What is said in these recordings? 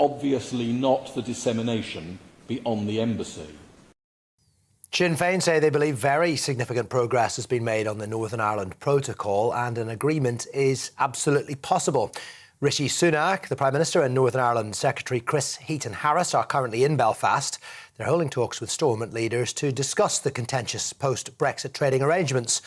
obviously not the dissemination beyond the embassy. Sinn Féin say they believe very significant progress has been made on the Northern Ireland Protocol and an agreement is absolutely possible. Rishi Sunak, the Prime Minister, and Northern Ireland Secretary Chris Heaton-Harris are currently in Belfast. They're holding talks with Stormont leaders to discuss the contentious post-Brexit trading arrangements.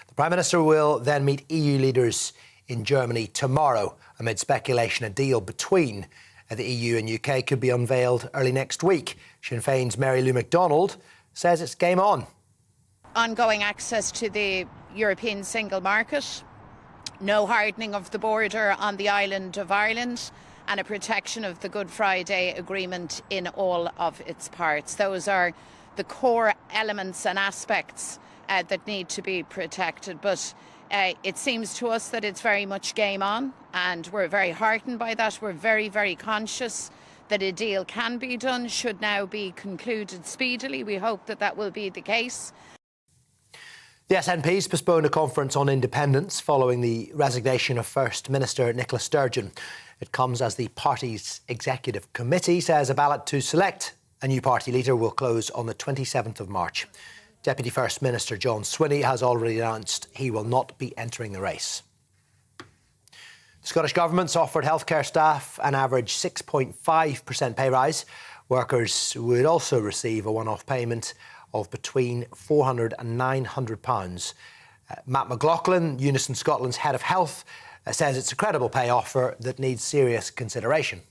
The Prime Minister will then meet EU leaders in Germany tomorrow amid speculation a deal between the EU and UK could be unveiled early next week. Sinn Féin's Mary Lou MacDonald says it's game on. Ongoing access to the European single market, no hardening of the border on the island of Ireland, and a protection of the Good Friday Agreement in all of its parts. Those are the core elements and aspects that need to be protected. But it seems to us that it's very much game on, and we're very heartened by that. We're very, very conscious that a deal can be done, should now be concluded speedily. We hope that that will be the case. The SNP's postponed a conference on independence following the resignation of First Minister Nicola Sturgeon. It comes as the party's executive committee says a ballot to select a new party leader will close on the 27th of March. Deputy First Minister John Swinney has already announced he will not be entering the race. The Scottish Government's offered healthcare staff an average 6.5% pay rise. Workers would also receive a one-off payment of between £400 and £900. Matt McLaughlin, Unison Scotland's head of health, says it's a credible pay offer that needs serious consideration.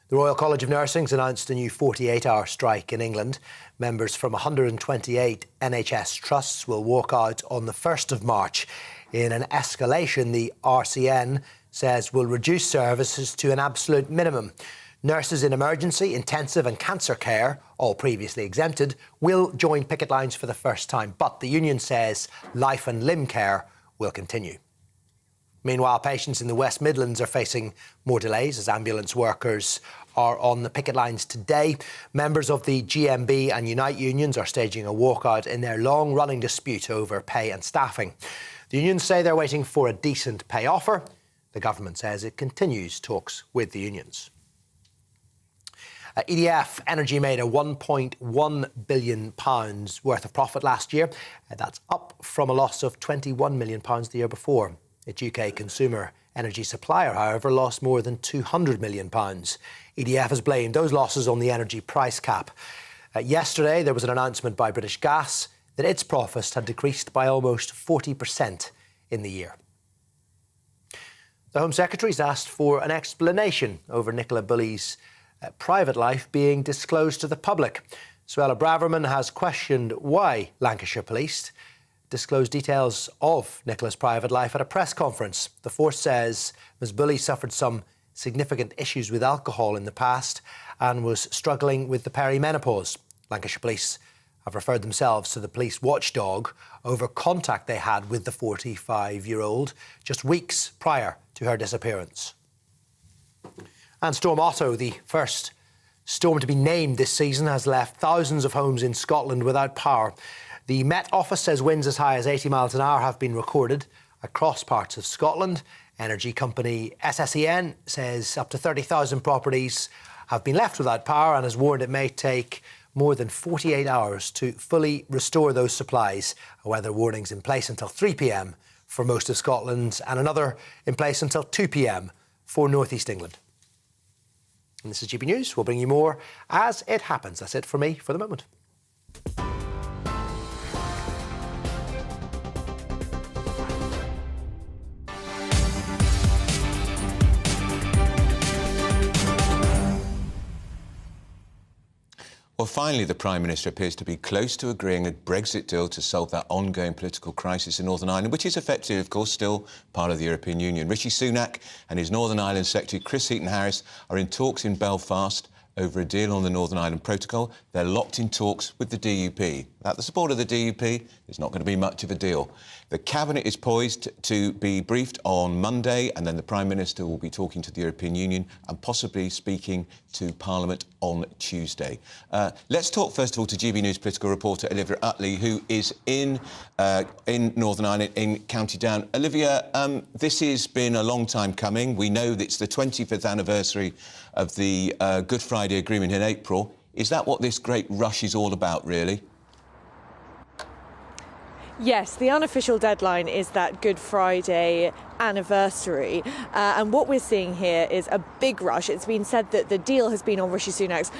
The Royal College of Nursing's announced a new 48-hour strike in England. Members from 128 NHS trusts will walk out on the 1st of March. In an escalation, the RCN says will reduce services to an absolute minimum. Nurses in emergency, intensive and cancer care, all previously exempted, will join picket lines for the first time. But the union says life and limb care will continue. Meanwhile, patients in the West Midlands are facing more delays as ambulance workers are on the picket lines today. Members of the GMB and Unite unions are staging a walkout in their long-running dispute over pay and staffing. The unions say they're waiting for a decent pay offer. The government says it continues talks with the unions. EDF Energy made a £1.1 billion worth of profit last year. That's up from a loss of £21 million the year before. Its UK consumer energy supplier, however, lost more than £200 million. EDF has blamed those losses on the energy price cap. Yesterday, there was an announcement by British Gas that its profits had decreased by almost 40% in the year. The Home Secretary's asked for an explanation over Nicola Bulley's private life being disclosed to the public. Suella Braverman has questioned why Lancashire Police disclosed details of Nicola's private life at a press conference. The force says Ms Bulley suffered some significant issues with alcohol in the past and was struggling with the perimenopause. Lancashire Police have referred themselves to the police watchdog over contact they had with the 45-year-old just weeks prior to her disappearance. And Storm Otto, the first storm to be named this season, has left thousands of homes in Scotland without power. The Met Office says winds as high as 80 miles an hour have been recorded across parts of Scotland. Energy company SSEN says up to 30,000 properties have been left without power and has warned it may take more than 48 hours to fully restore those supplies. A weather warning's in place until 3 p.m. for most of Scotland and another in place until 2 p.m. for North East England. And this is GB News. We'll bring you more as it happens. That's it for me for the moment. Well, finally, the Prime Minister appears to be close to agreeing a Brexit deal to solve that ongoing political crisis in Northern Ireland, which is effectively, of course, still part of the European Union. Rishi Sunak and his Northern Ireland Secretary Chris Heaton-Harris are in talks in Belfast over a deal on the Northern Ireland Protocol. They're locked in talks with the DUP. Without the support of the DUP, there's not going to be much of a deal. The Cabinet is poised to be briefed on Monday, and then the Prime Minister will be talking to the European Union and possibly speaking to Parliament on Tuesday. Let's talk, first of all, to GBNews political reporter Olivia Utley, who is in Northern Ireland, in County Down. Olivia, this has been a long time coming. We know that it's the 25th anniversary of the Good Friday Agreement in April. Is that what this great rush is all about, really? Yes, the unofficial deadline is that Good Friday anniversary, and what we're seeing here is a big rush. It's been said that the deal has been on Rishi Sunak's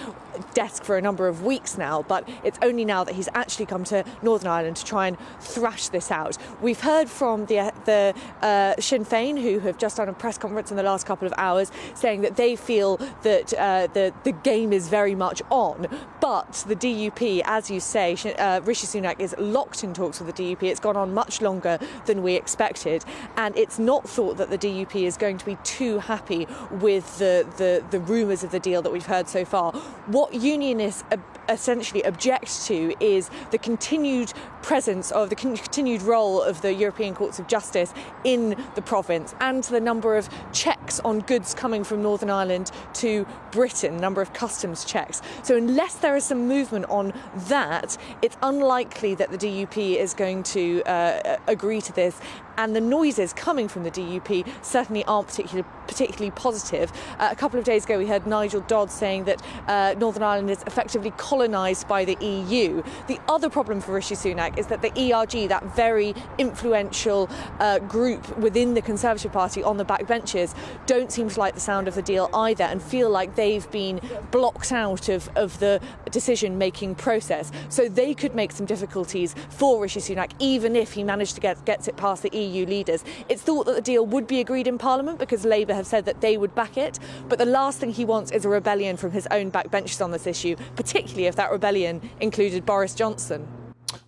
desk for a number of weeks now, but it's only now that he's actually come to Northern Ireland to try and thrash this out. We've heard from the Sinn Féin, who have just done a press conference in the last couple of hours, saying that they feel that the game is very much on, but the DUP, as you say, Rishi Sunak is locked in talks with the DUP. It's gone on much longer than we expected, and it's not thought that the DUP is going to be too happy with the rumours of the deal that we've heard so far. What unionists essentially object to is the continued presence of the continued role of the European Courts of Justice in the province, and the number of checks on goods coming from Northern Ireland to Britain, number of customs checks. So unless there is some movement on that, it's unlikely that the DUP is going to agree to this. And the noises coming from the DUP certainly aren't particularly positive. A couple of days ago, we heard Nigel Dodds saying that Northern Ireland is effectively colonised by the EU. The other problem for Rishi Sunak is that the ERG, that very influential group within the Conservative Party on the backbenches, don't seem to like the sound of the deal either, and feel like they've been blocked out of the decision-making process. So they could make some difficulties for Rishi Sunak, even if he managed to get it past the EU leaders. It's thought that the deal would be agreed in Parliament because Labour have said that they would back it, but the last thing he wants is a rebellion from his own backbenches on this issue, particularly if that rebellion included Boris Johnson.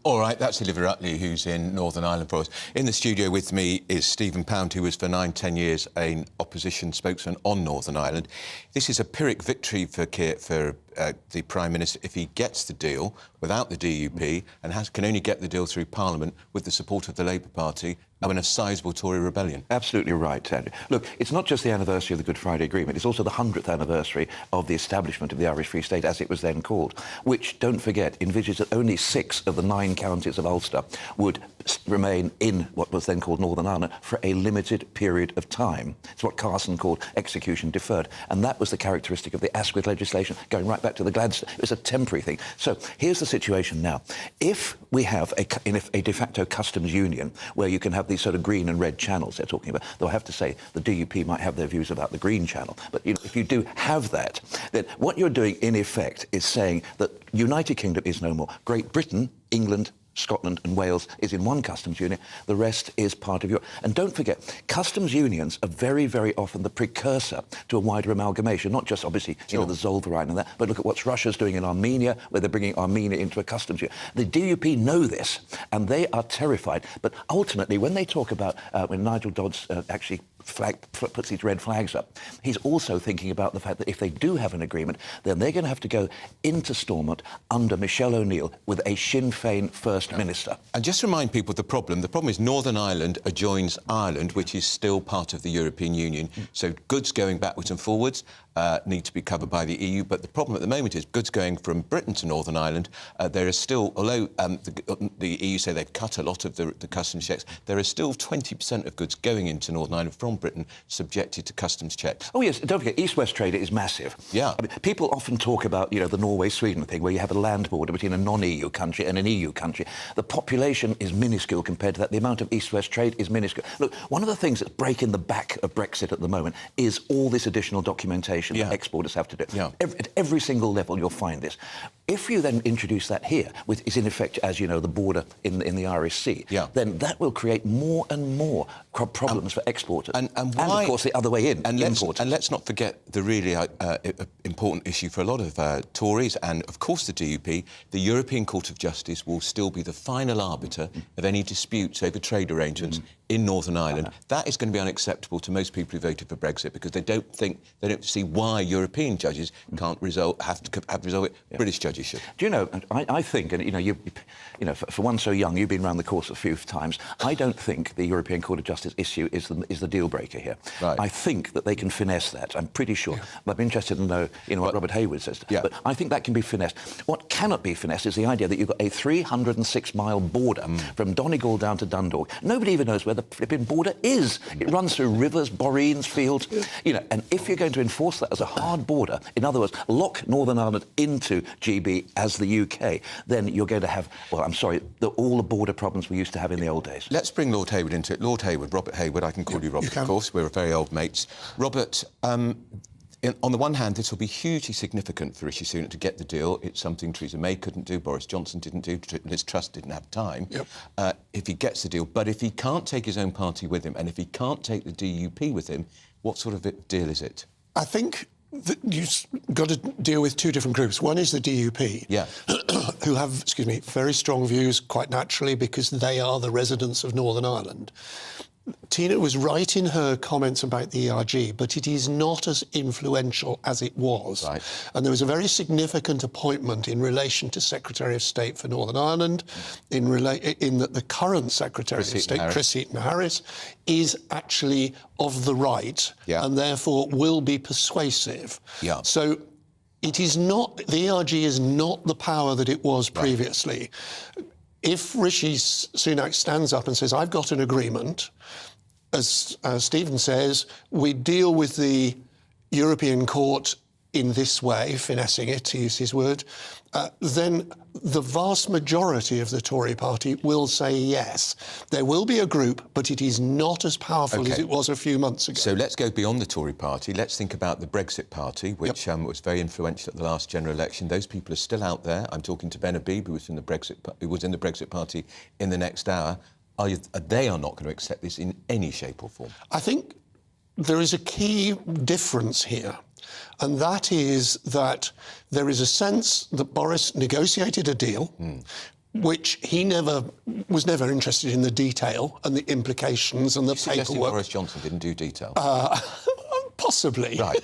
All right, that's Olivia Utley, who's in Northern Ireland for us. In the studio with me is Stephen Pound, who was for 9-10 years an opposition spokesman on Northern Ireland. This is a Pyrrhic victory for the Prime Minister if he gets the deal without the DUP and can only get the deal through Parliament with the support of the Labour Party and a sizable Tory rebellion. Absolutely right, Andrew. Look, it's not just the anniversary of the Good Friday Agreement, it's also the 100th anniversary of the establishment of the Irish Free State, as it was then called, which, don't forget, envisaged that only 6 of the 9 counties of Ulster would remain in what was then called Northern Ireland for a limited period of time. It's what Carson called execution deferred, and that was the characteristic of the Asquith legislation, going right back to the Gladstone. It was a temporary thing. So here's the situation now. If we have a de facto customs union where you can have these sort of green and red channels they're talking about, though I have to say the DUP might have their views about the green channel, but if you do have that, then what you're doing in effect is saying that United Kingdom is no more. Great Britain, England, Scotland and Wales is in one customs union, the rest is part of Europe. And don't forget, customs unions are very, very often the precursor to a wider amalgamation, not just, obviously, the Zollverein and that, but look at what Russia's doing in Armenia, where they're bringing Armenia into a customs union. The DUP know this, and they are terrified. But ultimately, when they talk about, when Nigel Dodds actually puts these red flags up, he's also thinking about the fact that if they do have an agreement, then they're going to have to go into Stormont under Michelle O'Neill with a Sinn Féin First Minister. And just remind people the problem is Northern Ireland adjoins Ireland, which is still part of the European Union. So goods going backwards and forwards need to be covered by the EU. But the problem at the moment is goods going from Britain to Northern Ireland, there is still, although the EU say they've cut a lot of the customs checks, there is still 20% of goods going into Northern Ireland from Britain subjected to customs checks. Oh, yes, don't forget, East-West trade is massive. Yeah. I mean, people often talk about, the Norway-Sweden thing, where you have a land border between a non-EU country and an EU country. The population is minuscule compared to that. The amount of East-West trade is minuscule. Look, one of the things that's breaking the back of Brexit at the moment is all this additional documentation that exporters have to do. Yeah. At every single level, you'll find this. If you then introduce that here, which is in effect, as you know, the border in the Irish Sea, then that will create more and more problems for exporters. And why, of course, the other way in, importers. And let's not forget the really important issue for a lot of Tories and, of course, the DUP. The European Court of Justice will still be the final arbiter of any disputes over trade arrangements in Northern Ireland. That is going to be unacceptable to most people who voted for Brexit because they don't see why European judges can't have to resolve it. British judges should. Do you know? I think, and you know, for one so young, you've been around the course a few times. I don't think the European Court of Justice issue is the deal breaker here. Right. I think that they can finesse that. I'm pretty sure. But I'm interested to know, what Robert Hayward says. Yeah. But I think that can be finessed. What cannot be finessed is the idea that you've got a 306-mile border from Donegal down to Dundalk. Nobody even knows where the flipping border is. It runs through rivers, borines, fields. You know, and if you're going to enforce that as a hard border, in other words, lock Northern Ireland into GB as the UK, then you're going to have, well, I'm sorry, all the border problems we used to have in the old days. Let's bring Lord Hayward into it. Lord Hayward, Robert Hayward, I can call you Robert, of course. We're very old mates. Robert, on the one hand, this will be hugely significant for Rishi Sunak to get the deal. It's something Theresa May couldn't do, Boris Johnson didn't do, Liz Truss didn't have time. If he gets the deal, but if he can't take his own party with him and if he can't take the DUP with him, what sort of deal is it? I think that you've got to deal with two different groups. One is the DUP, who have, very strong views, quite naturally, because they are the residents of Northern Ireland. Tina was right in her comments about the ERG, but it is not as influential as it was. Right. And there was a very significant appointment in relation to Secretary of State for Northern Ireland, in that the current Secretary of State, Chris Heaton-Harris, is actually of the right and therefore will be persuasive. So it is not, the ERG is not the power that it was previously. If Rishi Sunak stands up and says, I've got an agreement, as Stephen says, we deal with the European Court in this way, finessing it, to use his word, then the vast majority of the Tory party will say yes. There will be a group, but it is not as powerful as it was a few months ago. So let's go beyond the Tory party. Let's think about the Brexit party, which was very influential at the last general election. Those people are still out there. I'm talking to Ben Habib, who was in the Brexit party in the next hour. They are not going to accept this in any shape or form. I think there is a key difference here. And that is that there is a sense that Boris negotiated a deal, which he was never interested in the detail and the implications and the paperwork. Boris Johnson didn't do detail? Possibly. Right.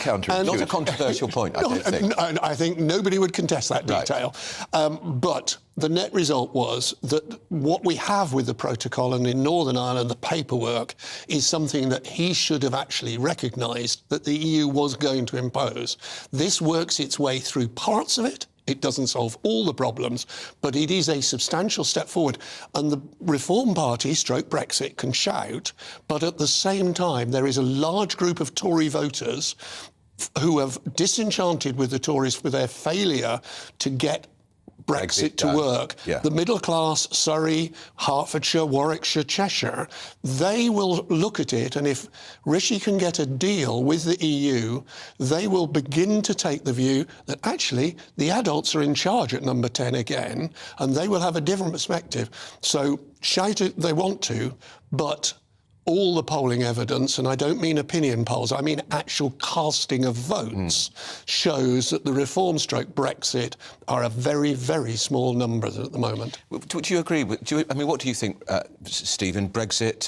Not a controversial point, I don't think. I think nobody would contest that detail. But the net result was that what we have with the protocol and in Northern Ireland, the paperwork, is something that he should have actually recognised that the EU was going to impose. This works its way through parts of it. It doesn't solve all the problems, but it is a substantial step forward. And the Reform Party, stroke Brexit, can shout, but at the same time, there is a large group of Tory voters who have disenchanted with the Tories for their failure to get Brexit to work. The middle class, Surrey, Hertfordshire, Warwickshire, Cheshire, they will look at it, and if Rishi can get a deal with the EU, they will begin to take the view that actually the adults are in charge at number 10 again, and they will have a different perspective. So shout it they want to, but all the polling evidence, and I don't mean opinion polls, I mean actual casting of votes, shows that the Reform stroke Brexit are a very, very small number at the moment. Do you agree with... what do you think, Stephen? Brexit,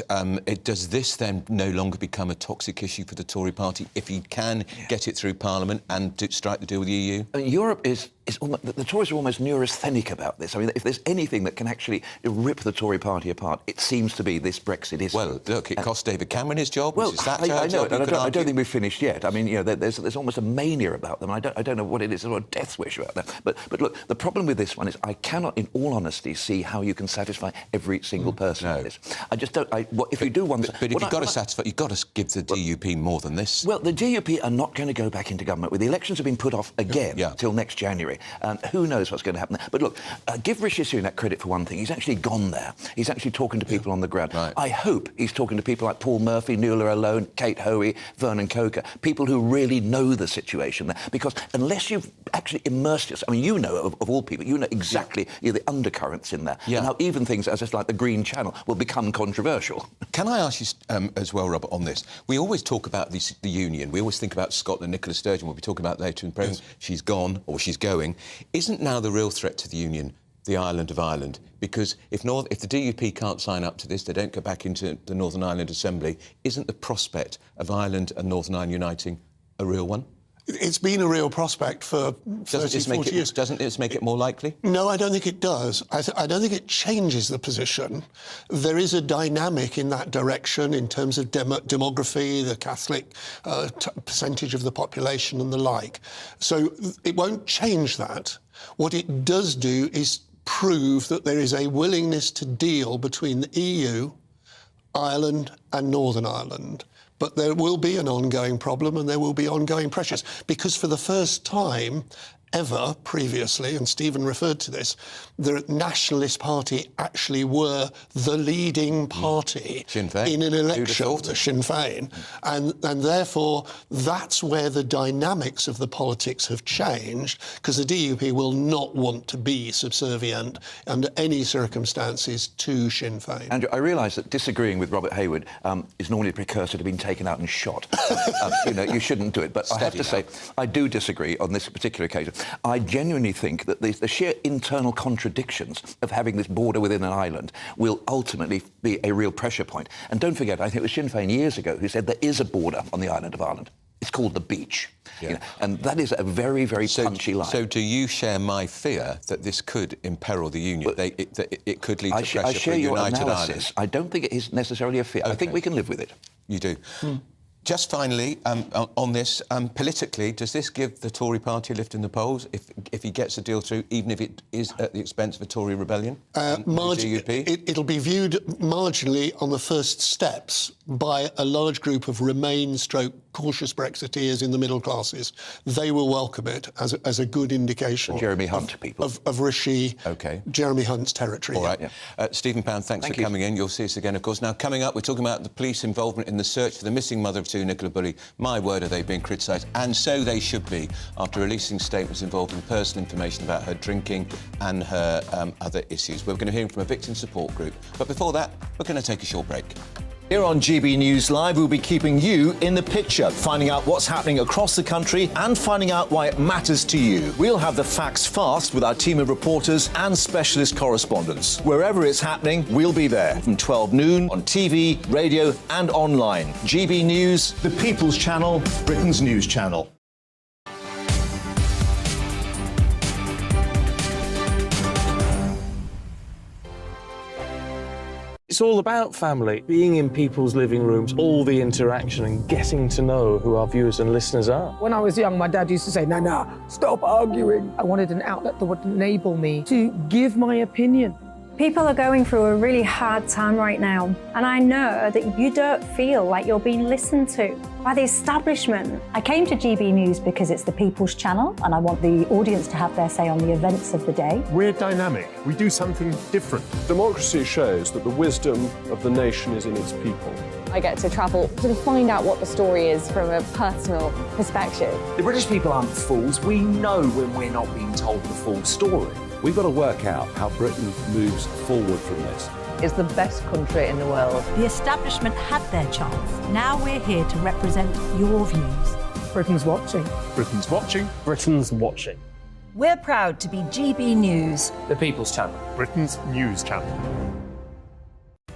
does this then no longer become a toxic issue for the Tory party if he can get it through Parliament and strike the deal with the EU? Europe is almost, the Tories are almost neurasthenic about this. I mean, if there's anything that can actually rip the Tory party apart, it seems to be this Brexit issue. Well, look, it cost David Cameron his job. Well, I know, and I don't think we've finished yet. I mean, there's almost a mania about them. I don't know what it is, sort of a death wish about them. But look, the problem with this one is I cannot, in all honesty, see how you can satisfy every single person on this. I just don't. If you do one, but if you've got to satisfy, you've got to give the DUP more than this. Well, the DUP are not going to go back into government. With the elections have been put off again till next January. story. Who knows what's going to happen there? But look, give Rishi Sunak credit for one thing. He's actually gone there. He's actually talking to people on the ground. Right. I hope he's talking to people like Paul Murphy, Nuala Alone, Kate Hoey, Vernon Coker, people who really know the situation there. Because unless you've actually immersed yourself, I mean, you know, of all people, you know exactly the undercurrents in there, and how even things as just like the Green Channel will become controversial. Can I ask you as well, Robert, on this? We always talk about the Union. We always think about Scotland. Nicola Sturgeon will be talking about later in the program. Yes. She's gone, or she's going. Isn't now the real threat to the Union the island of Ireland? Because if the DUP can't sign up to this, they don't go back into the Northern Ireland Assembly, isn't the prospect of Ireland and Northern Ireland uniting a real one? It's been a real prospect for 30, 40 years. Doesn't this make it more likely? No, I don't think it does. I don't think it changes the position. There is a dynamic in that direction in terms of demography, the Catholic percentage of the population and the like. So it won't change that. What it does do is prove that there is a willingness to deal between the EU, Ireland and Northern Ireland. But there will be an ongoing problem and there will be ongoing pressures. Because for the first time ever previously, and Stephen referred to this, the Nationalist Party actually were the leading party in an election, Sinn Féin. And therefore, that's where the dynamics of the politics have changed, because the DUP will not want to be subservient under any circumstances to Sinn Féin. Andrew, I realise that disagreeing with Robert Hayward is normally a precursor to being taken out and shot. You know, you shouldn't do it. But I have to say, I do disagree on this particular occasion. I genuinely think that the sheer internal contradictions of having this border within an island will ultimately be a real pressure point. And don't forget, I think it was Sinn Féin years ago who said there is a border on the island of Ireland. It's called the beach. Yeah. You know, and that is a very, very punchy line. So do you share my fear that this could imperil the Union, it could lead to pressure for a united Ireland? I don't think it is necessarily a fear. Okay. I think we can live with it. You do. Just finally, on this, politically, does this give the Tory party a lift in the polls if he gets a deal through, even if it is at the expense of a Tory rebellion? It'll be viewed marginally on the first steps by a large group of Remain/cautious Brexiteers in the middle classes. They will welcome it as a good indication. The Jeremy Hunt people. Of Rishi, Jeremy Hunt's territory. All right. Yeah. Stephen Pound, thanks for coming in. You'll see us again, of course. Now, coming up, we're talking about the police involvement in the search for the missing mother of two, Nicola Bulley. My word, are they being criticised? And so they should be, after releasing statements involving personal information about her drinking and her other issues. We're going to hear from a victim support group. But before that, we're going to take a short break. Here on GB News Live, we'll be keeping you in the picture, finding out what's happening across the country and finding out why it matters to you. We'll have the facts fast with our team of reporters and specialist correspondents. Wherever it's happening, we'll be there from 12 noon on TV, radio and online. GB News, the People's Channel, Britain's news channel. It's all about family, being in people's living rooms, all the interaction and getting to know who our viewers and listeners are. When I was young, my dad used to say, "Nana, stop arguing." I wanted an outlet that would enable me to give my opinion. People are going through a really hard time right now, and I know that you don't feel like you're being listened to by the establishment. I came to GB News because it's the People's Channel, and I want the audience to have their say on the events of the day. We're dynamic. We do something different. Democracy shows that the wisdom of the nation is in its people. I get to travel to find out what the story is from a personal perspective. The British people aren't fools. We know when we're not being told the full story. We've got to work out how Britain moves forward from this. It's the best country in the world. The establishment had their chance. Now we're here to represent your views. Britain's watching. Britain's watching. Britain's watching. We're proud to be GB News. The People's Channel. Britain's news channel.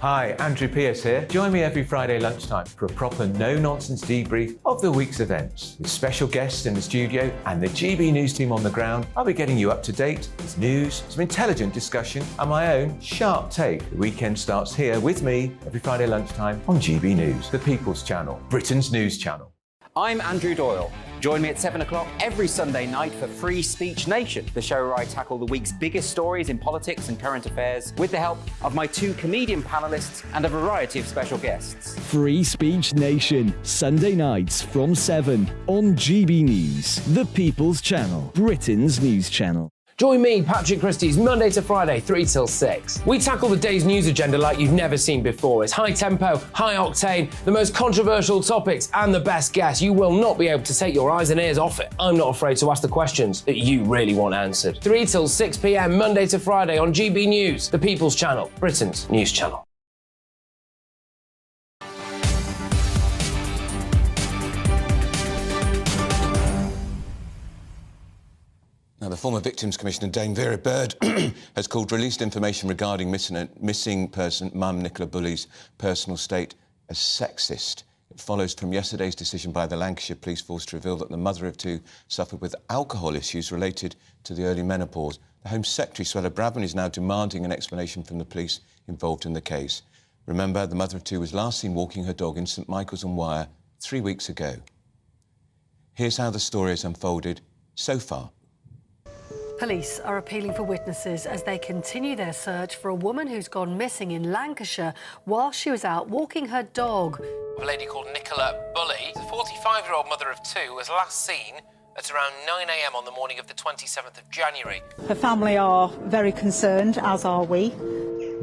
Hi, Andrew Pierce here. Join me every Friday lunchtime for a proper no-nonsense debrief of the week's events. With special guests in the studio and the GB News team on the ground, I'll be getting you up to date with news, some intelligent discussion and my own sharp take. The weekend starts here with me every Friday lunchtime on GB News, the People's Channel, Britain's news channel. I'm Andrew Doyle. Join me at 7 o'clock every Sunday night for Free Speech Nation, the show where I tackle the week's biggest stories in politics and current affairs with the help of my 2 comedian panellists and a variety of special guests. Free Speech Nation, Sunday nights from 7 on GB News, the People's Channel, Britain's news channel. Join me, Patrick Christie's, Monday to Friday, 3 till 6. We tackle the day's news agenda like you've never seen before. It's high tempo, high octane, the most controversial topics and the best guests. You will not be able to take your eyes and ears off it. I'm not afraid to ask the questions that you really want answered. 3 till 6 p.m, Monday to Friday on GB News, the People's Channel, Britain's news channel. Now, the former Victims Commissioner, Dame Vera Bird, has called released information regarding missing person Mum Nicola Bulley's personal state as sexist. It follows from yesterday's decision by the Lancashire Police Force to reveal that the mother of 2 suffered with alcohol issues related to the early menopause. The Home Secretary, Suella Braverman, is now demanding an explanation from the police involved in the case. Remember, the mother of 2 was last seen walking her dog in St Michael's on Wyre 3 weeks ago. Here's how the story has unfolded so far. Police are appealing for witnesses as they continue their search for a woman who's gone missing in Lancashire while she was out walking her dog. A lady called Nicola Bulley, the 45-year-old mother of 2, was last seen at around 9 a.m. on the morning of the 27th of January. Her family are very concerned, as are we.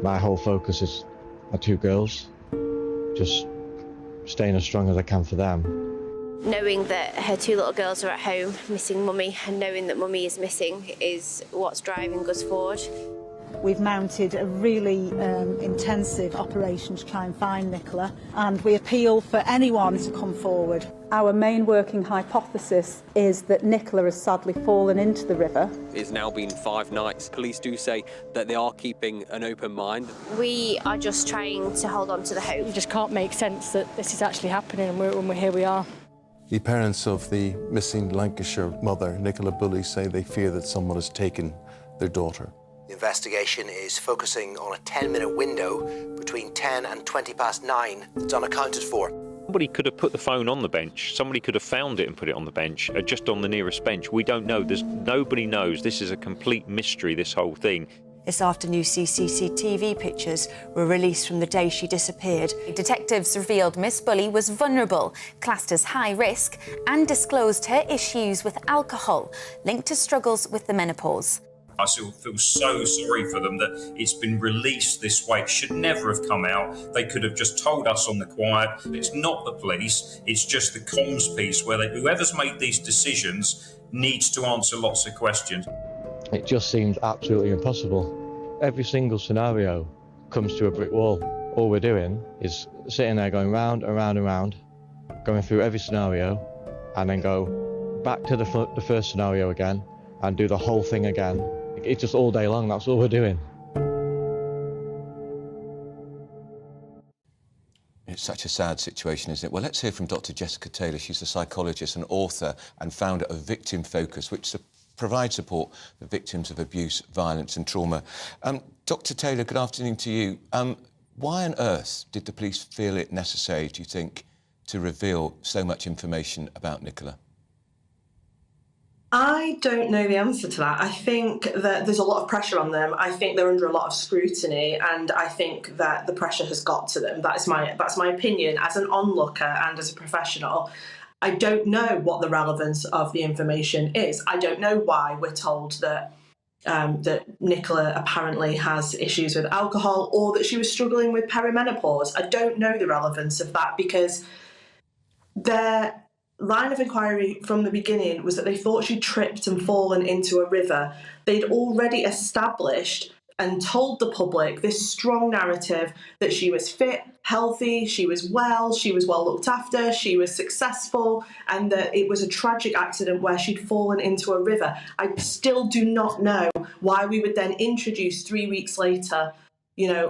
My whole focus is our 2 girls, just staying as strong as I can for them. Knowing that her 2 little girls are at home missing mummy and knowing that mummy is missing is what's driving us forward. We've mounted a really intensive operation to try and find Nicola, and we appeal for anyone to come forward. Our main working hypothesis is that Nicola has sadly fallen into the river. It's now been 5 nights. Police do say that they are keeping an open mind. We are just trying to hold on to the hope. It just can't make sense that this is actually happening and here we are. The parents of the missing Lancashire mother, Nicola Bulley, say they fear that someone has taken their daughter. The investigation is focusing on a 10-minute window between 10 and 20 past 9 that's unaccounted for. Somebody could have put the phone on the bench. Somebody could have found it and put it on the bench, just on the nearest bench. We don't know. Nobody knows. This is a complete mystery, this whole thing. This afternoon, CCTV pictures were released from the day she disappeared. Detectives revealed Miss Bulley was vulnerable, classed as high risk, and disclosed her issues with alcohol, linked to struggles with the menopause. I feel so sorry for them that it's been released this way. It should never have come out. They could have just told us on the quiet. It's not the police, it's just the comms piece where whoever's made these decisions needs to answer lots of questions. It just seems absolutely impossible. Every single scenario comes to a brick wall. All we're doing is sitting there going round and round and round, going through every scenario, and then go back to the first scenario again and do the whole thing again. It's just all day long, that's all we're doing. It's such a sad situation, isn't it? Well, let's hear from Dr. Jessica Taylor. She's a psychologist and author and founder of Victim Focus, which provide support for victims of abuse, violence and trauma. Dr. Taylor, good afternoon to you. Why on earth did the police feel it necessary, do you think, to reveal so much information about Nicola? I don't know the answer to that. I think that there's a lot of pressure on them. I think they're under a lot of scrutiny, and I think that the pressure has got to them. That's my opinion as an onlooker and as a professional. I don't know what the relevance of the information is. I don't know why we're told that that Nicola apparently has issues with alcohol or that she was struggling with perimenopause. I don't know the relevance of that because their line of inquiry from the beginning was that they thought she tripped and fallen into a river. They'd already established and told the public this strong narrative that she was fit, healthy, she was well looked after, she was successful, and that it was a tragic accident where she'd fallen into a river. I still do not know why we would then introduce 3 weeks later,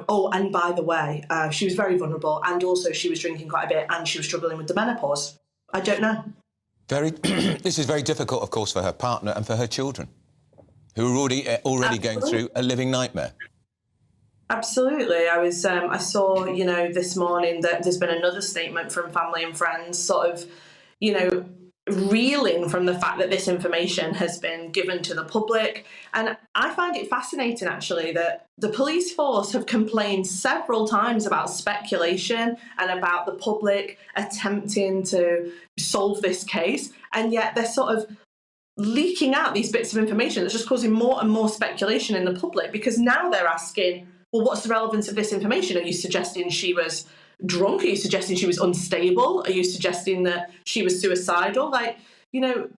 oh, and by the way, she was very vulnerable, and also she was drinking quite a bit, and she was struggling with the menopause. I don't know. This is very difficult, of course, for her partner and for her children, who are already going through a living nightmare. Absolutely. I saw, this morning that there's been another statement from family and friends sort of, reeling from the fact that this information has been given to the public. And I find it fascinating, actually, that the police force have complained several times about speculation and about the public attempting to solve this case, and yet they're sort of leaking out these bits of information that's just causing more and more speculation in the public, because now they're asking, well, what's the relevance of this information? Are you suggesting she was drunk? Are you suggesting she was unstable? Are you suggesting that she was suicidal? Like, you know,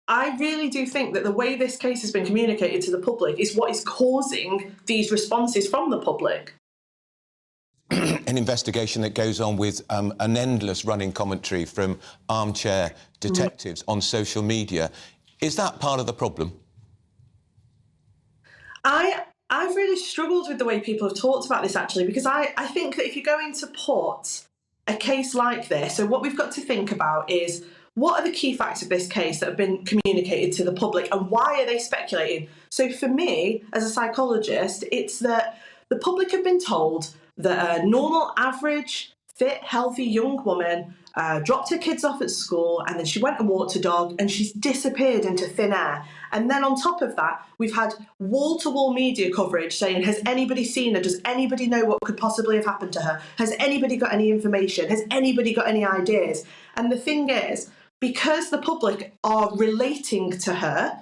I really do think that the way this case has been communicated to the public is what is causing these responses from the public. An investigation that goes on with an endless running commentary from armchair detectives on social media. Is that part of the problem? I've really struggled with the way people have talked about this, actually, because I think that if you're going to put a case like this, so what we've got to think about is, what are the key facts of this case that have been communicated to the public, and why are they speculating? So for me, as a psychologist, it's that the public have been told that a normal, average, fit, healthy young woman dropped her kids off at school, and then she went and walked her dog, and she's disappeared into thin air. And then on top of that, we've had wall-to-wall media coverage saying, has anybody seen her? Does anybody know what could possibly have happened to her? Has anybody got any information? Has anybody got any ideas? And the thing is, because the public are relating to her,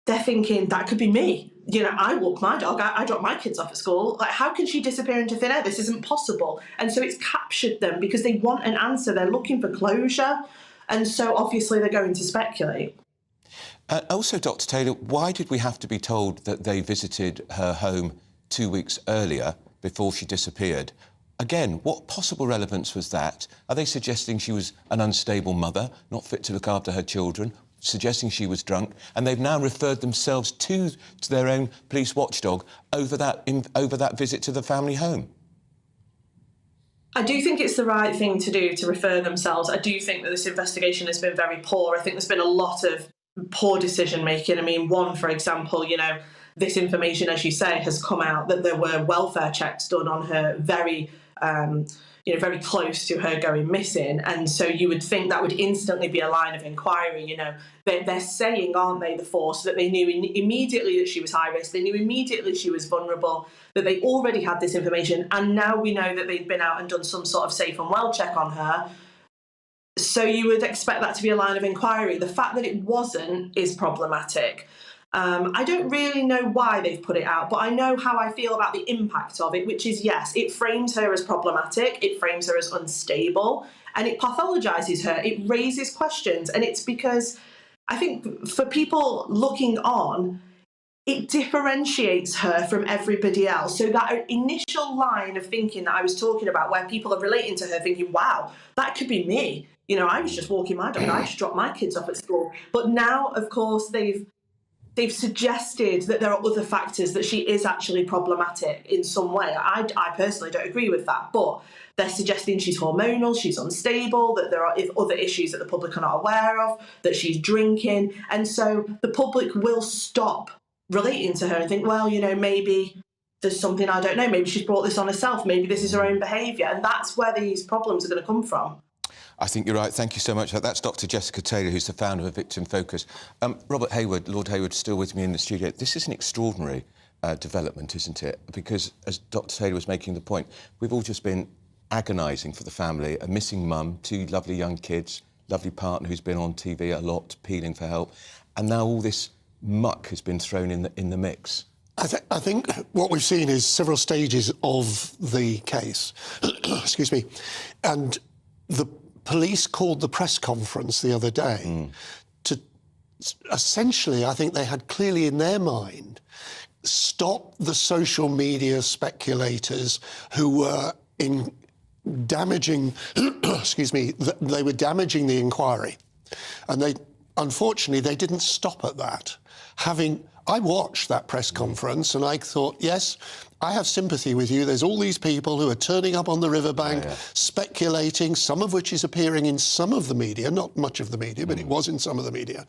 they're thinking, that could be me. You know, I walk my dog, I drop my kids off at school. Like, how can she disappear into thin air? This isn't possible. And so it's captured them because they want an answer. They're looking for closure. And so obviously they're going to speculate. Also, Dr. Taylor, why did we have to be told that they visited her home 2 weeks earlier before she disappeared? Again, what possible relevance was that? Are they suggesting she was an unstable mother, not fit to look after her children, suggesting she was drunk, and they've now referred themselves to their own police watchdog over that visit to the family home? I do think it's the right thing to do to refer themselves. I do think that this investigation has been very poor. I think there's been a lot of poor decision making. I mean, one, for example, you know, this information, as you say, has come out that there were welfare checks done on her very very close to her going missing. And so you would think that would instantly be a line of inquiry. You know, they're saying, aren't they, the force, that they knew immediately that she was high risk, they knew immediately she was vulnerable, that they already had this information, and now we know that they've been out and done some sort of safe and well check on her. So you would expect that to be a line of inquiry. The fact that it wasn't is problematic. I don't really know why they've put it out, but I know how I feel about the impact of it, which is, yes, it frames her as problematic, it frames her as unstable, and it pathologises her, it raises questions. And it's because I think for people looking on, it differentiates her from everybody else. So that initial line of thinking that I was talking about, where people are relating to her thinking, wow, that could be me. You know, I was just walking my dog, I just dropped my kids off at school. But now, of course, they've suggested that there are other factors, that she is actually problematic in some way. I personally don't agree with that, but they're suggesting she's hormonal, she's unstable, that there are other issues that the public are not aware of, that she's drinking. And so the public will stop relating to her and think, well, you know, maybe there's something I don't know, maybe she's brought this on herself, maybe this is her own behaviour. And that's where these problems are going to come from. I think you're right. Thank you so much. That's Dr. Jessica Taylor, who's the founder of Victim Focus. Robert Hayward, Lord Hayward, still with me in the studio. This is an extraordinary development, isn't it? Because, as Dr. Taylor was making the point, we've all just been agonising for the family, a missing mum, 2 lovely young kids, lovely partner who's been on TV a lot, appealing for help, and now all this muck has been thrown in the mix. I think what we've seen is several stages of the case. Excuse me. And the police called the press conference the other day to essentially, I think they had clearly in their mind, stop the social media speculators who were damaging, excuse me, they were damaging the inquiry. And unfortunately, they didn't stop at that. I watched that press conference and I thought, yes, I have sympathy with you. There's all these people who are turning up on the riverbank, speculating, some of which is appearing in some of the media, not much of the media, but it was in some of the media,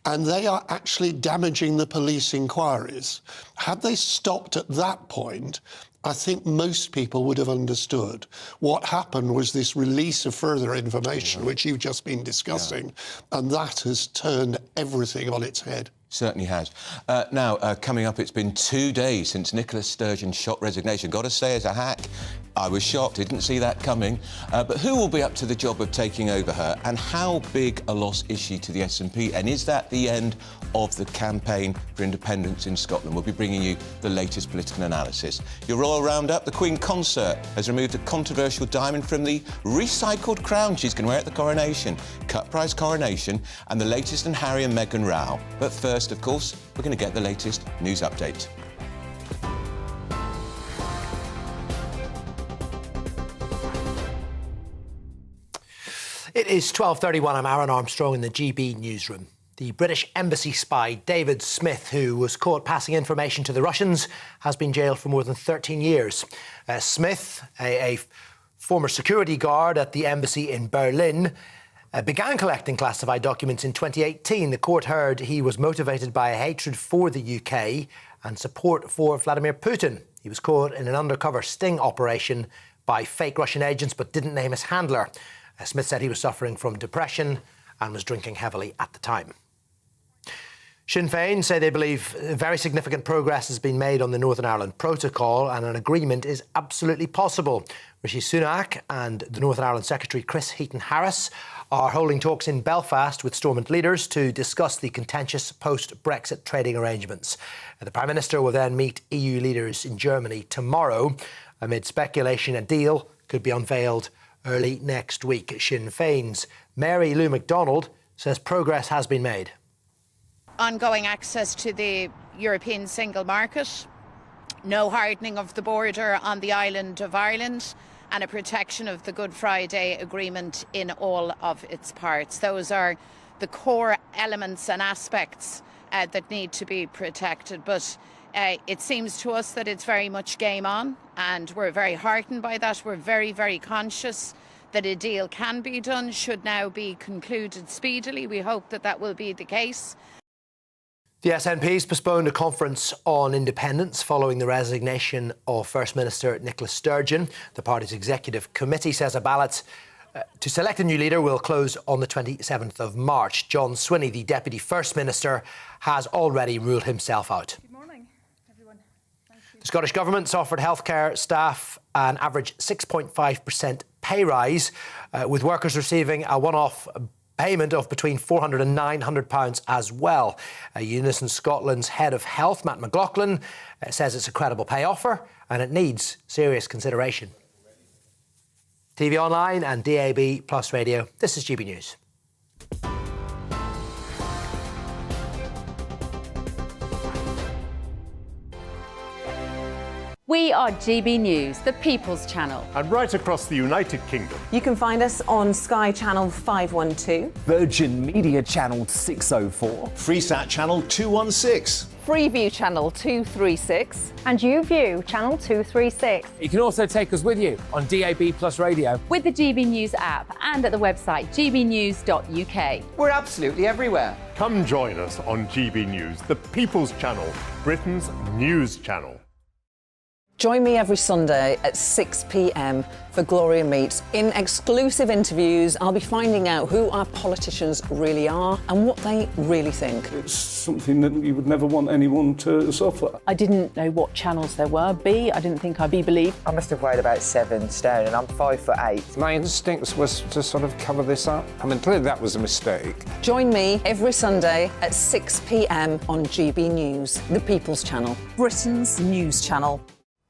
and they are actually damaging the police inquiries. Had they stopped at that point, I think most people would have understood. What happened was this release of further information, which you've just been discussing, and that has turned everything on its head. Certainly has. Now, coming up, it's been 2 days since Nicola Sturgeon's shock resignation. Got to say, as a hack, I was shocked. Didn't see that coming. But who will be up to the job of taking over her? And how big a loss is she to the SNP? And is that the end of the campaign for independence in Scotland? We'll be bringing you the latest political analysis. Your Royal Roundup, the Queen Consort has removed a controversial diamond from the recycled crown she's going to wear at the Coronation. Cut price Coronation and the latest in Harry and Meghan row. But first, of course, we're going to get the latest news update. It is 12:31. I'm Aaron Armstrong in the GB newsroom. The British embassy spy David Smith, who was caught passing information to the Russians, has been jailed for more than 13 years. Smith, a former security guard at the embassy in Berlin, began collecting classified documents in 2018. The court heard he was motivated by a hatred for the UK and support for Vladimir Putin. He was caught in an undercover sting operation by fake Russian agents but didn't name his handler. Smith said he was suffering from depression and was drinking heavily at the time. Sinn Féin say they believe very significant progress has been made on the Northern Ireland Protocol and an agreement is absolutely possible. Rishi Sunak and the Northern Ireland Secretary Chris Heaton-Harris are holding talks in Belfast with Stormont leaders to discuss the contentious post-Brexit trading arrangements. The Prime Minister will then meet EU leaders in Germany tomorrow. Amid speculation, a deal could be unveiled early next week. Sinn Féin's Mary Lou MacDonald says progress has been made. Ongoing access to the European single market, no hardening of the border on the island of Ireland, and a protection of the Good Friday Agreement in all of its parts. Those are the core elements and aspects that need to be protected. But it seems to us that it's very much game on, and we're very heartened by that. We're very, very conscious that a deal can be done, should now be concluded speedily. We hope that that will be the case. The SNP's postponed a conference on independence following the resignation of First Minister Nicola Sturgeon. The party's executive committee says a ballot to select a new leader will close on the 27th of March. John Swinney, the Deputy First Minister, has already ruled himself out. Good morning, everyone. The Scottish Government's offered healthcare staff an average 6.5% pay rise, with workers receiving a one-off payment of between £400 and £900 as well. Unison Scotland's head of health, Matt McLaughlin, says it's a credible pay offer and it needs serious consideration. TV online and DAB Plus Radio, this is GB News. We are GB News, the People's Channel. And right across the United Kingdom. You can find us on Sky Channel 512, Virgin Media Channel 604, Freesat Channel 216, Freeview Channel 236, and YouView Channel 236. You can also take us with you on DAB Plus Radio, with the GB News app and at the website gbnews.uk. We're absolutely everywhere. Come join us on GB News, the People's Channel, Britain's news channel. Join me every Sunday at 6 p.m. for Gloria Meets. In exclusive interviews, I'll be finding out who our politicians really are and what they really think. It's something that you would never want anyone to suffer. I didn't know what channels there were. I didn't think I'd be believed. I must have weighed about 7 stone and I'm 5'8". My instincts was to sort of cover this up. I mean, clearly that was a mistake. Join me every Sunday at 6 p.m. on GB News, the People's Channel, Britain's news channel.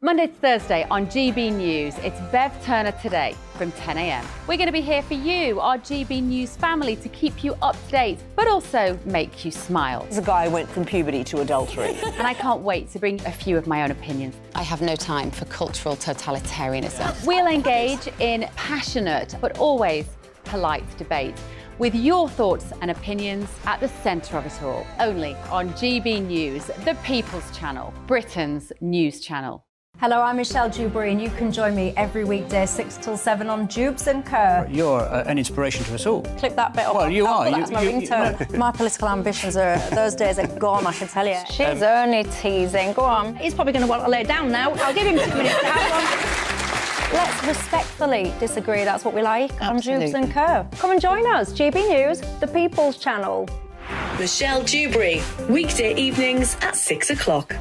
Monday to Thursday on GB News, it's Bev Turner Today from 10 a.m. We're going to be here for you, our GB News family, to keep you up to date, but also make you smile. The guy went from puberty to adultery. And I can't wait to bring a few of my own opinions. I have no time for cultural totalitarianism. We'll engage in passionate, but always polite debate, with your thoughts and opinions at the centre of it all. Only on GB News, the People's Channel, Britain's news channel. Hello, I'm Michelle Dewberry, and you can join me every weekday 6 till 7 on Jubes and Co. You're an inspiration to us all. Clip that bit up. Well, you are. That's my ringtone. My political ambitions are, those days are gone, I can tell you. She's only teasing. Go on. He's probably going to want to lay down now. I'll give him 2 minutes to have one. Let's respectfully disagree. That's what we like on Jubes and Co. Come and join us. GB News, the People's Channel. Michelle Dewberry, weekday evenings at 6 o'clock.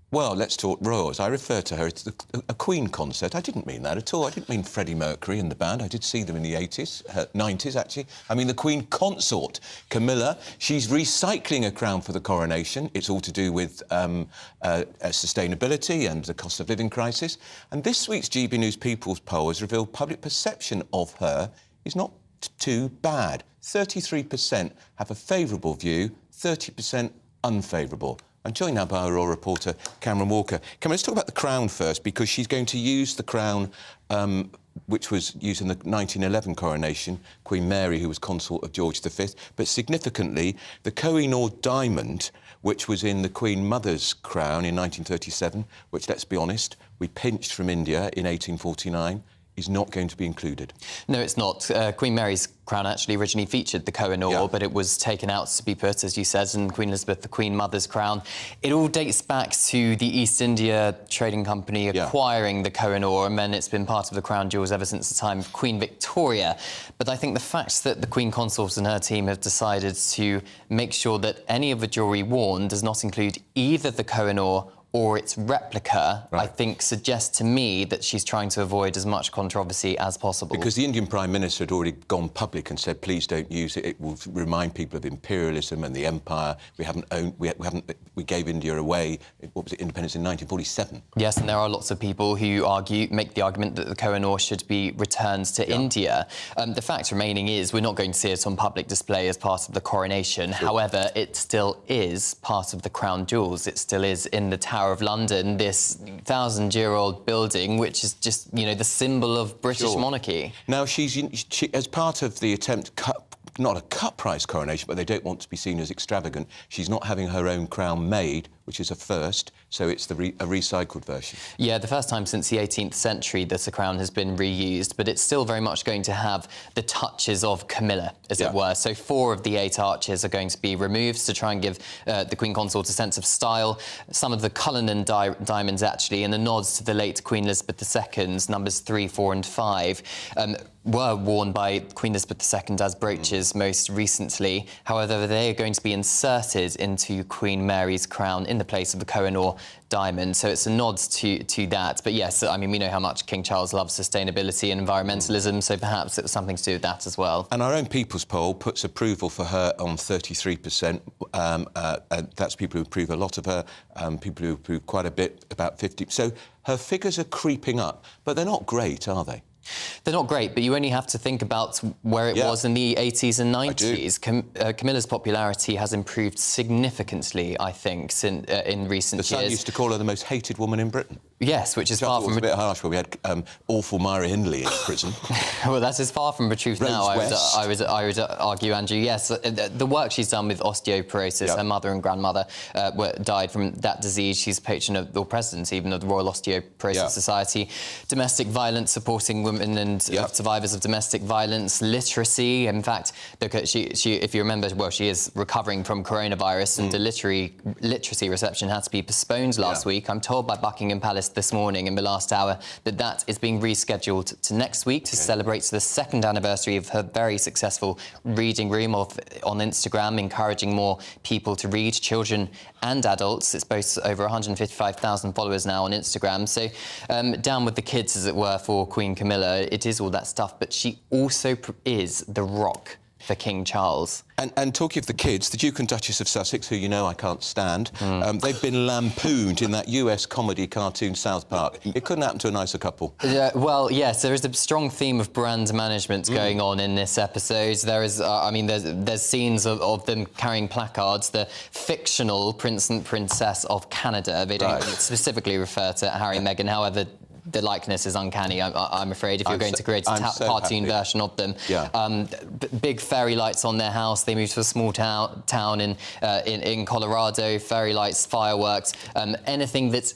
Well, let's talk royals. I refer to her as a Queen concert. I didn't mean that at all. I didn't mean Freddie Mercury and the band. I did see them in the 80s, 90s, actually. I mean the Queen consort, Camilla. She's recycling a crown for the coronation. It's all to do with sustainability and the cost of living crisis. And this week's GB News People's poll has revealed public perception of her is not too bad. 33% have a favourable view, 30% unfavourable. I'm joined now by our royal reporter, Cameron Walker. Cameron, let's talk about the crown first, because she's going to use the crown which was used in the 1911 coronation, Queen Mary, who was consort of George V. But significantly, the Koh-i-Noor diamond, which was in the Queen Mother's crown in 1937, which, let's be honest, we pinched from India in 1849, is not going to be included. No, it's not. Queen Mary's crown actually originally featured the Koh-i-Noor, but it was taken out to be put, as you said, in Queen Elizabeth, the Queen Mother's crown. It all dates back to the East India Trading Company acquiring the Koh-i-Noor, and then it's been part of the crown jewels ever since the time of Queen Victoria. But I think the fact that the Queen Consort and her team have decided to make sure that any of the jewellery worn does not include either the Koh-i-Noor or its replica, I think suggests to me that she's trying to avoid as much controversy as possible. Because the Indian Prime Minister had already gone public and said, please don't use it, it will remind people of imperialism and the empire. We gave India away, what was it, independence in 1947. Yes, and there are lots of people who make the argument that the Koh-i-Noor should be returned to India. The fact remaining is we're not going to see it on public display as part of the coronation. However, it still is part of the crown jewels. It still is in the Tower of London, this 1,000-year-old building, which is just, you know, the symbol of British monarchy. Now, she, as part of the attempt, not a cut-price coronation, but they don't want to be seen as extravagant, she's not having her own crown made, which is a first, so it's a recycled version. Yeah, the first time since the 18th century that a crown has been reused, but it's still very much going to have the touches of Camilla, as it were. So 4 of the 8 arches are going to be removed to try and give the Queen Consort a sense of style. Some of the Cullinan diamonds, actually, and the nods to the late Queen Elizabeth II's numbers 3, 4 and 5, were worn by Queen Elizabeth II as brooches most recently. However, they are going to be inserted into Queen Mary's crown in the place of the Koh-i-Noor diamond. So it's a nod to that. But yes, I mean, we know how much King Charles loves sustainability and environmentalism, so perhaps it was something to do with that as well. And our own People's Poll puts approval for her on 33%. That's people who approve a lot of her, people who approve quite a bit, about 50%. So her figures are creeping up, but they're not great, are they? They're not great, but you only have to think about where it was in the 80s and 90s. Camilla's popularity has improved significantly, I think, in recent years. The Sun used to call her the most hated woman in Britain. Yes, which is far from... It was a bit harsh, but we had awful Myra Hindley in prison. Well, that is far from the truth now, I would argue, Andrew. Yes, the work she's done with osteoporosis, her mother and grandmother died from that disease. She's patron of, or president even, of the Royal Osteoporosis Society. Domestic violence, supporting women and survivors of domestic violence, literacy. In fact, look at she if you remember, well, she is recovering from coronavirus, and the literacy reception had to be postponed last week. I'm told by Buckingham Palace this morning in the last hour that is being rescheduled to next week to celebrate the 2nd anniversary of her very successful reading room on Instagram, encouraging more people to read, children and adults. It's boasts over 155,000 followers now on Instagram. So down with the kids, as it were, for Queen Camilla. It is all that stuff, but she also is the rock for King Charles. And talking of the kids, the Duke and Duchess of Sussex, who you know I can't stand, they've been lampooned in that US comedy cartoon South Park. It couldn't happen to a nicer couple. Well, yes, there is a strong theme of brand management going on in this episode. There is, I mean, there's scenes of them carrying placards, the fictional Prince and Princess of Canada. They don't specifically refer to Harry and Meghan, however, the likeness is uncanny, I'm afraid, if you're going to create a cartoon version of them. Yeah. Big fairy lights on their house. They moved to a small town in Colorado. Fairy lights, fireworks, anything that's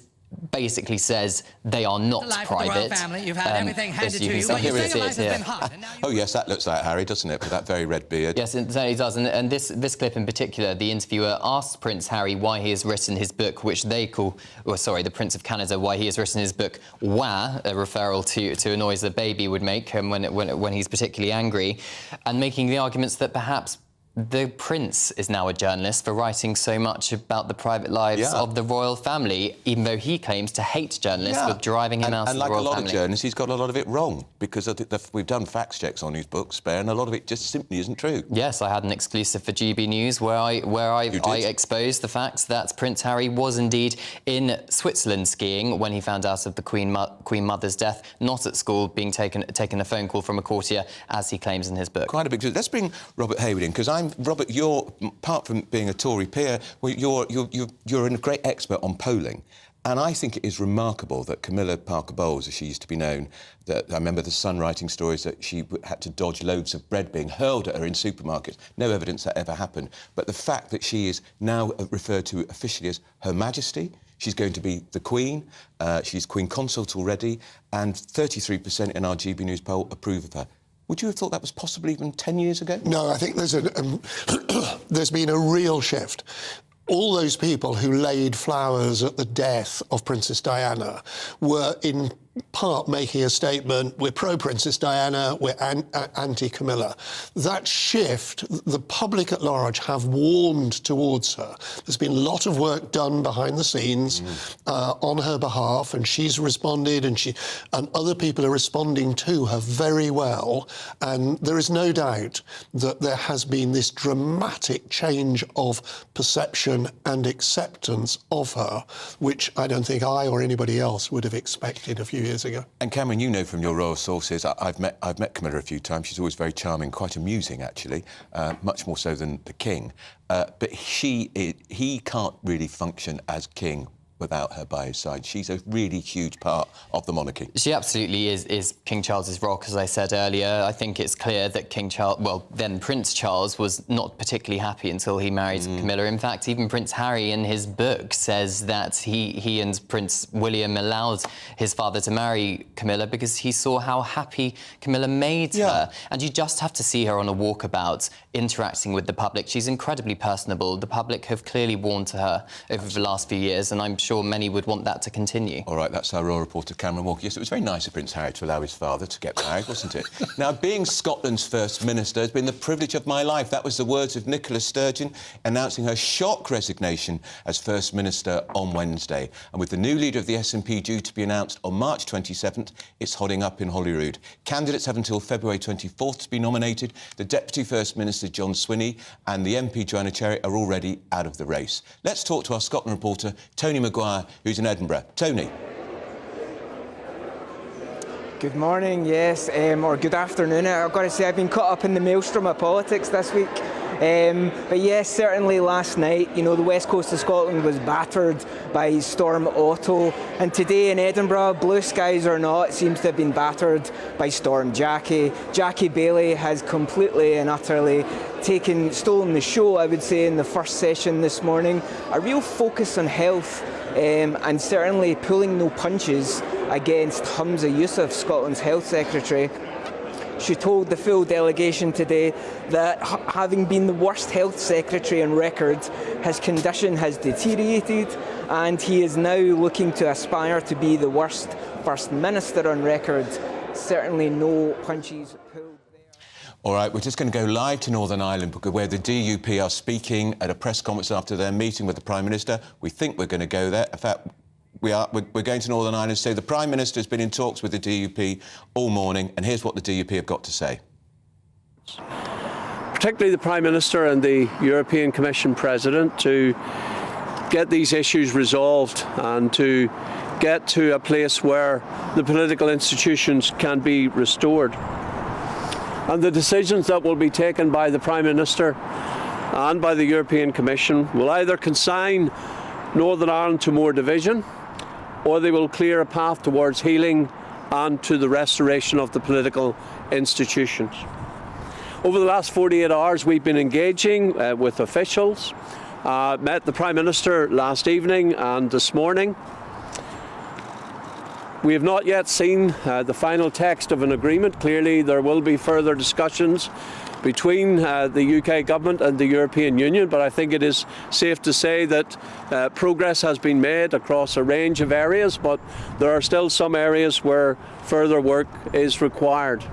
basically says they are not private. The royal family. You've had everything handed to you. But you say your life has been hard. Oh yes, that looks like Harry, doesn't it? With that very red beard. Yes, it certainly does. And this clip in particular, the interviewer asked Prince Harry why he has written his book, which they call, the Prince of Canada, why he has written his book "Wah," a referral to a noise the baby would make when he's particularly angry, and making the arguments that perhaps the Prince is now a journalist for writing so much about the private lives of the royal family, even though he claims to hate journalists for driving him out of the royal family. And like a lot of journalists, he's got a lot of it wrong, because we've done fact checks on his book, Spare, and a lot of it just simply isn't true. Yes, I had an exclusive for GBNews where I exposed the fact that Prince Harry was indeed in Switzerland skiing when he found out of the Queen Mother's death, not at school, being taken a phone call from a courtier, as he claims in his book. Quite a big deal. Let's bring Robert Hayward in, because Robert, you're, apart from being a Tory peer, well, you're a great expert on polling. And I think it is remarkable that Camilla Parker Bowles, as she used to be known, that I remember the Sun writing stories that she had to dodge loaves of bread being hurled at her in supermarkets. No evidence that ever happened. But the fact that she is now referred to officially as Her Majesty, she's going to be the Queen, she's Queen Consort already, and 33% in our GB News poll approve of her. Would you have thought that was possible even 10 years ago? No, I think there's been a real shift. All those people who laid flowers at the death of Princess Diana were in part making a statement, we're pro-Princess Diana, we're anti-Camilla. That shift, the public at large have warmed towards her. There's been a lot of work done behind the scenes on her behalf, and she's responded, and other people are responding to her very well. And there is no doubt that there has been this dramatic change of perception and acceptance of her, which I don't think I or anybody else would have expected a few years ago. And Cameron, you know from your royal sources, I've met Camilla a few times. She's always very charming, quite amusing actually, much more so than the king. But he can't really function as king without her by his side. She's a really huge part of the monarchy. She absolutely is King Charles's rock, as I said earlier. I think it's clear that King Charles, well, then Prince Charles, was not particularly happy until he married Camilla. In fact, even Prince Harry in his book says that he and Prince William allowed his father to marry Camilla because he saw how happy Camilla made her. And you just have to see her on a walkabout, interacting with the public. She's incredibly personable. The public have clearly warmed to her over the last few years, and I'm sure many would want that to continue. All right, that's our royal reporter, Cameron Walker. Yes, it was very nice of Prince Harry to allow his father to get married, wasn't it? Now, being Scotland's First Minister has been the privilege of my life. That was the words of Nicola Sturgeon announcing her shock resignation as First Minister on Wednesday. And with the new leader of the SNP due to be announced on March 27th, it's hotting up in Holyrood. Candidates have until February 24th to be nominated. The Deputy First Minister, John Swinney, and the MP, Joanna Cherry, are already out of the race. Let's talk to our Scotland reporter, Tony Maguire, who's in Edinburgh. Tony. Good morning, yes, or good afternoon. I've got to say, I've been caught up in the maelstrom of politics this week. But yes, certainly last night, you know, the west coast of Scotland was battered by Storm Otto. And today in Edinburgh, blue skies or not, seems to have been battered by Storm Jackie. Jackie Baillie has completely and utterly stolen the show, I would say, in the first session this morning. A real focus on health and certainly pulling no punches against Humza Yousaf, Scotland's Health Secretary. She told the full delegation today that having been the worst health secretary on record, his condition has deteriorated and he is now looking to aspire to be the worst First Minister on record. Certainly no punches pulled. All right, we're just going to go live to Northern Ireland where the DUP are speaking at a press conference after their meeting with the Prime Minister. We think we're going to go there. In fact, we're going to Northern Ireland. So the Prime Minister has been in talks with the DUP all morning, and here's what the DUP have got to say. Particularly the Prime Minister and the European Commission President, to get these issues resolved and to get to a place where the political institutions can be restored. And the decisions that will be taken by the Prime Minister and by the European Commission will either consign Northern Ireland to more division or they will clear a path towards healing and to the restoration of the political institutions. Over the last 48 hours, we've been engaging with officials, met the Prime Minister last evening and this morning. We have not yet seen the final text of an agreement. Clearly, there will be further discussions between the UK government and the European Union, but I think it is safe to say that progress has been made across a range of areas, but there are still some areas where further work is required.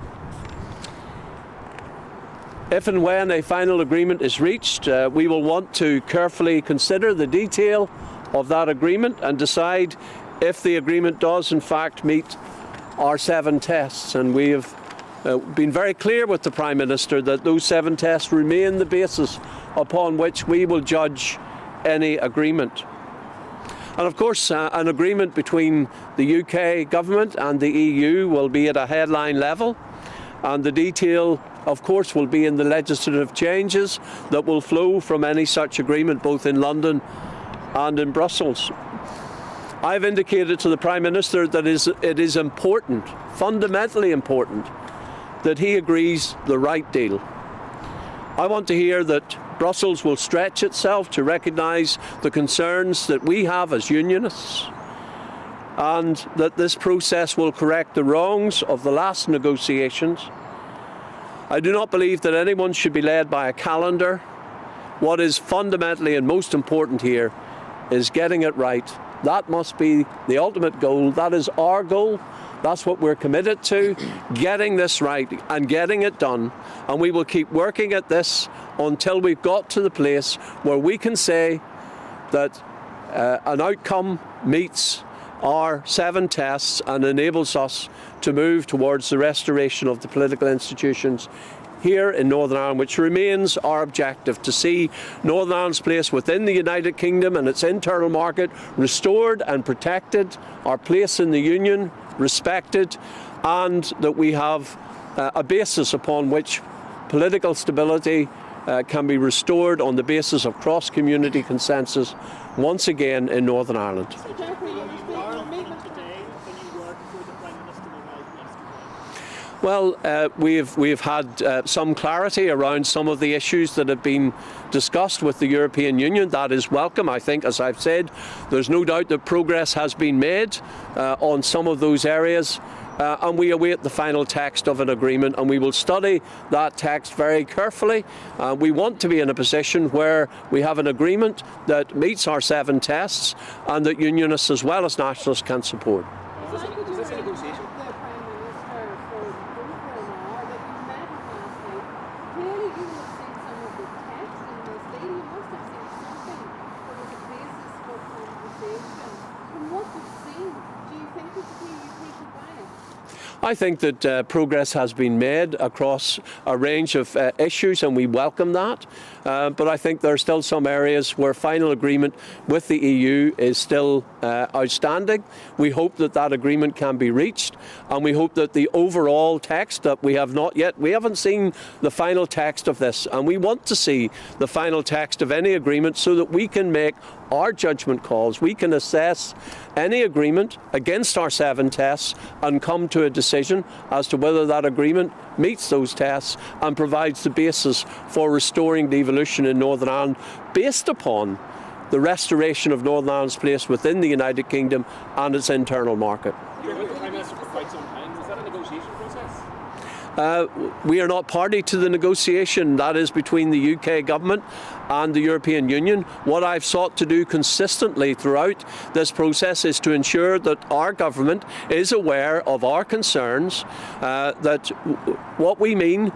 If and when a final agreement is reached, we will want to carefully consider the detail of that agreement and decide if the agreement does in fact meet our 7 tests. And we have been very clear with the Prime Minister that those 7 tests remain the basis upon which we will judge any agreement. And of course, an agreement between the UK government and the EU will be at a headline level, and the detail, of course, will be in the legislative changes that will flow from any such agreement, both in London and in Brussels. I've indicated to the Prime Minister that it is important, fundamentally important, that he agrees the right deal. I want to hear that Brussels will stretch itself to recognise the concerns that we have as unionists, and that this process will correct the wrongs of the last negotiations. I do not believe that anyone should be led by a calendar. What is fundamentally and most important here is getting it right. That must be the ultimate goal. That is our goal. That's what we're committed to, getting this right and getting it done. And we will keep working at this until we've got to the place where we can say that an outcome meets our 7 tests and enables us to move towards the restoration of the political institutions here in Northern Ireland, which remains our objective, to see Northern Ireland's place within the United Kingdom and its internal market restored and protected, our place in the Union respected, and that we have a basis upon which political stability can be restored on the basis of cross-community consensus once again in Northern Ireland. Well, we've had some clarity around some of the issues that have been discussed with the European Union. That is welcome. I think, as I've said, there's no doubt that progress has been made on some of those areas, and we await the final text of an agreement, and we will study that text very carefully. We want to be in a position where we have an agreement that meets our 7 tests and that unionists as well as nationalists can support. I think that progress has been made across a range of issues, and we welcome that. But I think there are still some areas where final agreement with the EU is still outstanding. We hope that that agreement can be reached, and we hope that the overall text that we haven't seen the final text of this, and we want to see the final text of any agreement so that we can make our judgment calls. We can assess any agreement against our 7 tests and come to a decision as to whether that agreement meets those tests and provides the basis for restoring devolution in Northern Ireland based upon the restoration of Northern Ireland's place within the United Kingdom and its internal market. You were with the Prime Minister for quite some time. Was that a negotiation process? We are not party to the negotiation. That is between the UK government and the European Union. What I've sought to do consistently throughout this process is to ensure that our government is aware of our concerns, that what we mean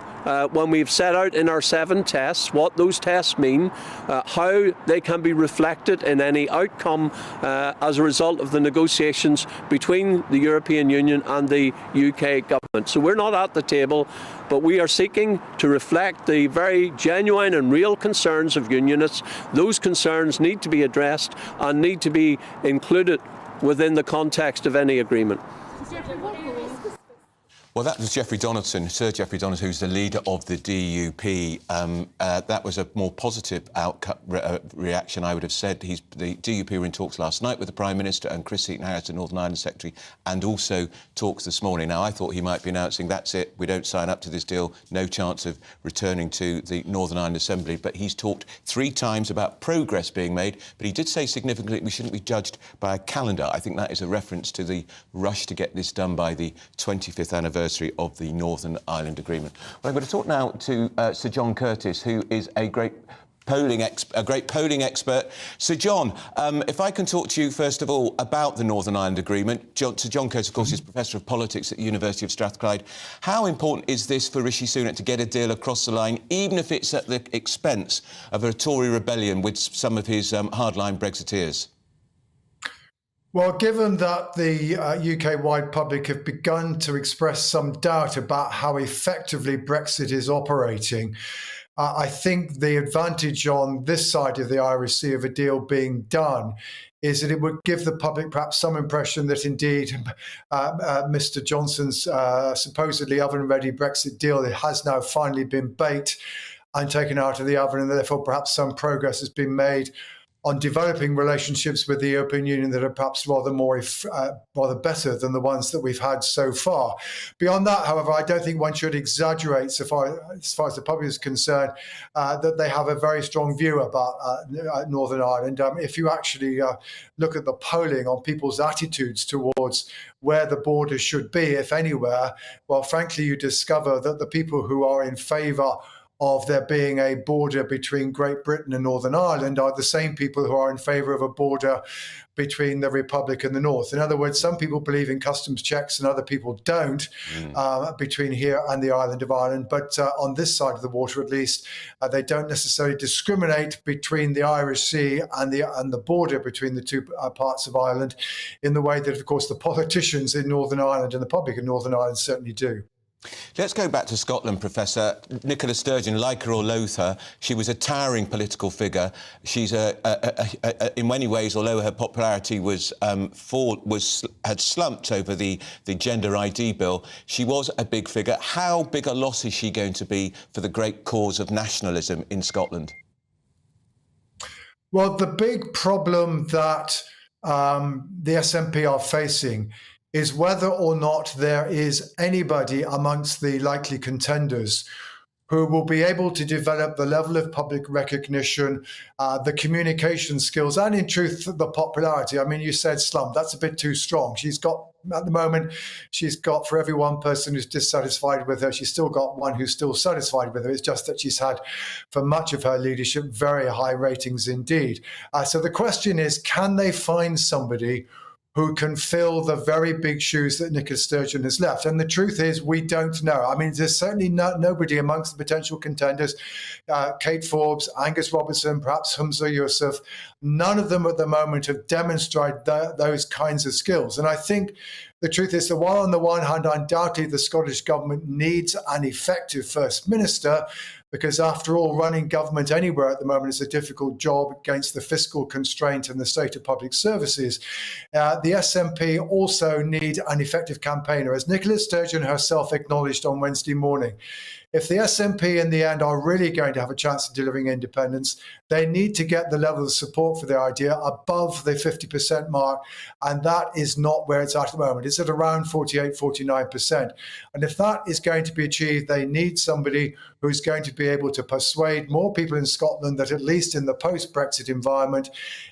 when we've set out in our 7 tests, what those tests mean, how they can be reflected in any outcome as a result of the negotiations between the European Union and the UK government. So we're not at the table, but we are seeking to reflect the very genuine and real concerns of unionists. Those concerns need to be addressed and need to be included within the context of any agreement. Well, that was Geoffrey Donaldson, Sir Geoffrey Donaldson, who's the leader of the DUP. That was a more positive reaction, I would have said. The DUP were in talks last night with the Prime Minister and Chris Seaton-Harris, the Northern Ireland Secretary, and also talks this morning. Now, I thought he might be announcing, that's it, we don't sign up to this deal, no chance of returning to the Northern Ireland Assembly. But he's talked 3 times about progress being made, but he did say significantly we shouldn't be judged by a calendar. I think that is a reference to the rush to get this done by the 25th anniversary of the Northern Ireland Agreement. Well, I'm going to talk now to Sir John Curtis, who is a great polling expert. Sir John, if I can talk to you first of all about the Northern Ireland Agreement. Sir John Curtis, of course, is Professor of Politics at the University of Strathclyde. How important is this for Rishi Sunak to get a deal across the line, even if it's at the expense of a Tory rebellion with some of his hardline Brexiteers? Well, given that the UK-wide public have begun to express some doubt about how effectively Brexit is operating, I think the advantage on this side of the Irish Sea of a deal being done is that it would give the public perhaps some impression that indeed Mr Johnson's supposedly oven-ready Brexit deal has now finally been baked and taken out of the oven, and therefore perhaps some progress has been made on developing relationships with the European Union that are perhaps rather better than the ones that we've had so far. Beyond that, however, I don't think one should exaggerate, as far as the public is concerned, that they have a very strong view about Northern Ireland. If you actually look at the polling on people's attitudes towards where the border should be, if anywhere, well, frankly, you discover that the people who are in favour of there being a border between Great Britain and Northern Ireland are the same people who are in favour of a border between the Republic and the North. In other words, some people believe in customs checks and other people don't between here and the island of Ireland. But on this side of the water, at least, they don't necessarily discriminate between the Irish Sea and the border between the two parts of Ireland in the way that, of course, the politicians in Northern Ireland and the public in Northern Ireland certainly do. Let's go back to Scotland, Professor. Nicola Sturgeon, like her or loathe her, she was a towering political figure. She's in many ways, although her popularity had slumped over the gender ID bill, she was a big figure. How big a loss is she going to be for the great cause of nationalism in Scotland? Well, the big problem that the SNP are facing is whether or not there is anybody amongst the likely contenders who will be able to develop the level of public recognition, the communication skills, and in truth, the popularity. I mean, you said slump, that's a bit too strong. She's got, at the moment, for every one person who's dissatisfied with her, she's still got one who's still satisfied with her. It's just that she's had, for much of her leadership, very high ratings indeed. So the question is, can they find somebody who can fill the very big shoes that Nicola Sturgeon has left? And the truth is, we don't know. I mean, there's certainly nobody amongst the potential contenders, Kate Forbes, Angus Robertson, perhaps Humza Yousaf, none of them at the moment have demonstrated those kinds of skills. And I think the truth is that while on the one hand, undoubtedly the Scottish Government needs an effective First Minister, because after all, running government anywhere at the moment is a difficult job against the fiscal constraint and the state of public services. The SNP also need an effective campaigner, as Nicola Sturgeon herself acknowledged on Wednesday morning. If the SNP in the end are really going to have a chance of delivering independence, they need to get the level of support for their idea above the 50% mark, and that is not where it's at the moment. It's at around 48, 49%. And if that is going to be achieved, they need somebody who's going to be able to persuade more people in Scotland that, at least in the post-Brexit environment,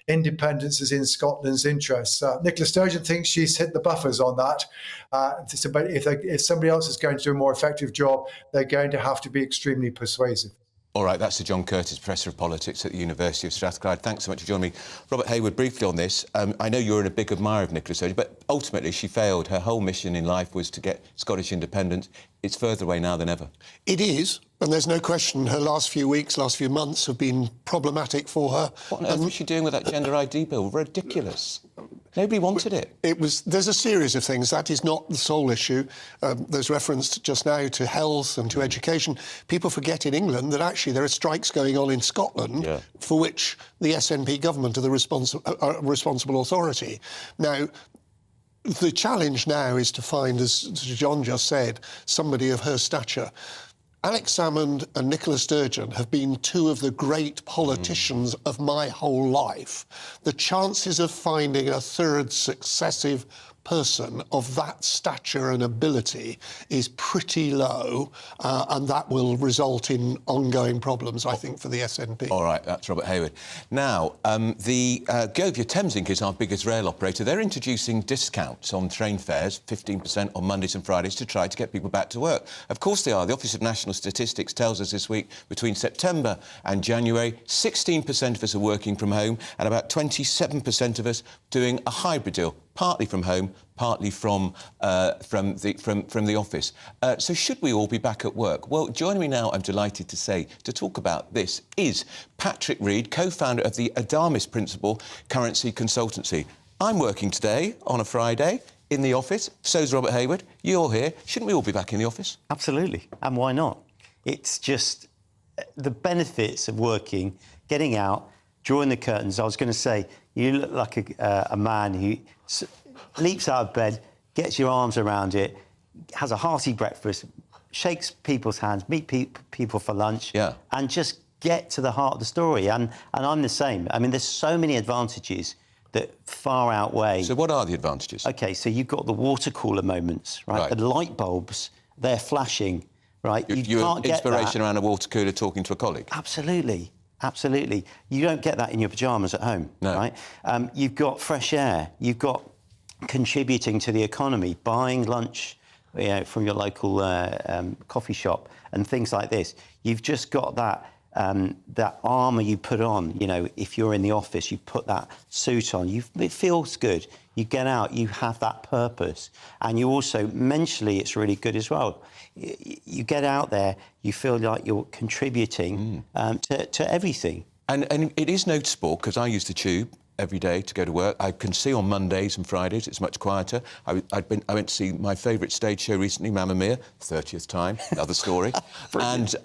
independence is in Scotland's interests. Nicola Sturgeon thinks she's hit the buffers on that. But if somebody else is going to do a more effective job, they're going to have to be extremely persuasive. All right, that's Sir John Curtis, Professor of Politics at the University of Strathclyde. Thanks so much for joining me. Robert Hayward, briefly on this. I know you're a big admirer of Nicola Sturgeon, but ultimately she failed. Her whole mission in life was to get Scottish independence. It's further away now than ever. It is, and there's no question her last few weeks, last few months have been problematic for her. What on earth was she doing with that gender ID bill? Ridiculous. Nobody wanted it. There's a series of things. That is not the sole issue. There's reference just now to health and to education. People forget in England that actually there are strikes going on in Scotland for which the SNP government are the responsible authority. Now, the challenge now is to find, as John just said, somebody of her stature. Alex Salmond and Nicola Sturgeon have been two of the great politicians of my whole life. The chances of finding a third successive person of that stature and ability is pretty low, and that will result in ongoing problems, I think, for the SNP. All right, that's Robert Hayward. Now, the Govia Thameslink is our biggest rail operator. They're introducing discounts on train fares, 15% on Mondays and Fridays, to try to get people back to work. Of course they are. The Office of National Statistics tells us this week, between September and January, 16% of us are working from home and about 27% of us doing a hybrid deal, partly from home, partly from the office. So should we all be back at work? Well, joining me now, I'm delighted to say, to talk about this is Patrick Reed, co-founder of the Adamis Principal Currency Consultancy. I'm working today, on a Friday, in the office. So's Robert Hayward. You're here. Shouldn't we all be back in the office? Absolutely. And why not? It's just the benefits of working, getting out, drawing the curtains. I was going to say, you look like a man who leaps out of bed, gets your arms around it, has a hearty breakfast, shakes people's hands, meet people for lunch, and just get to the heart of the story. And I'm the same. I mean, there's so many advantages that far outweigh... So what are the advantages? OK, so you've got the water cooler moments, right? The light bulbs, they're flashing, right? You can't get inspiration that. around a water cooler talking to a colleague? Absolutely. Absolutely. You don't get that in your pyjamas at home, right? You've got fresh air. You've got contributing to the economy, buying lunch from your local coffee shop and things like this. You've just got that armour you put on. You know, if you're in the office, you put that suit on. It feels good. You get out, you have that purpose. And you also, mentally, it's really good as well. You get out there, you feel like you're contributing to everything. And it is noticeable, because I use the tube every day to go to work. I can see on Mondays and Fridays it's much quieter. I went to see my favourite stage show recently, Mamma Mia, 30th time, another story. and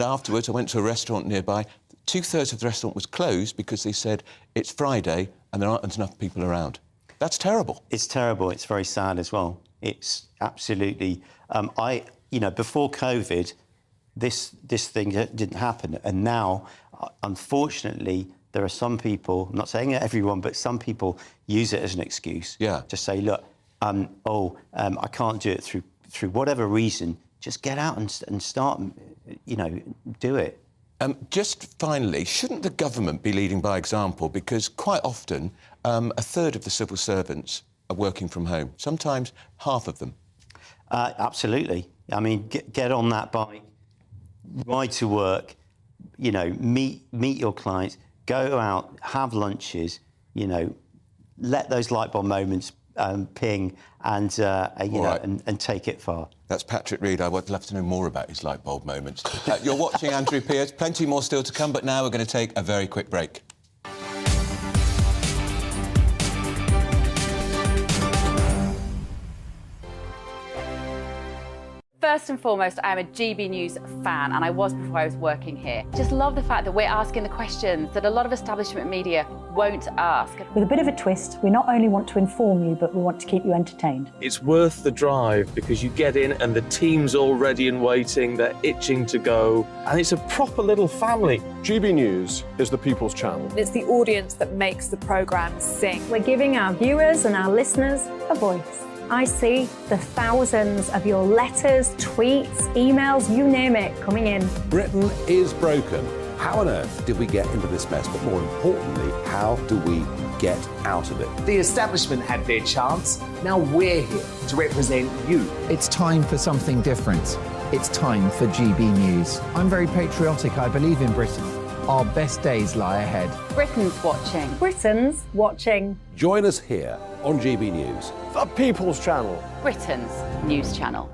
afterwards I went to a restaurant nearby. 2/3 of the restaurant was closed because they said it's Friday and there aren't enough people around. That's terrible. It's terrible. It's very sad as well. It's absolutely... before COVID, this thing didn't happen. And now, unfortunately, there are some people, I'm not saying everyone, but some people use it as an excuse to say, look, I can't do it through whatever reason. Just get out and start, do it. Just finally, shouldn't the government be leading by example? Because quite often, 1/3 of the civil servants are working from home, sometimes half of them. Absolutely. I mean, get on that bike, ride to work, meet your clients, go out, have lunches, let those light bulb moments ping and take it far. That's Patrick Reed. I would love to know more about his light bulb moments. You're watching Andrew Pierce. Plenty more still to come, but now we're going to take a very quick break. First and foremost, I'm a GB News fan, and I was before I was working here. Just love the fact that we're asking the questions that a lot of establishment media won't ask. With a bit of a twist, we not only want to inform you, but we want to keep you entertained. It's worth the drive because you get in and the team's all ready and waiting, they're itching to go, and it's a proper little family. GB News is the people's channel. It's the audience that makes the programme sing. We're giving our viewers and our listeners a voice. I see the thousands of your letters, tweets, emails, you name it, coming in. Britain is broken. How on earth did we get into this mess? But more importantly, how do we get out of it? The establishment had their chance. Now we're here to represent you. It's time for something different. It's time for GB News. I'm very patriotic. I believe in Britain. Our best days lie ahead. Britain's watching. Britain's watching. Join us here on GB News. The People's Channel. Britain's news channel.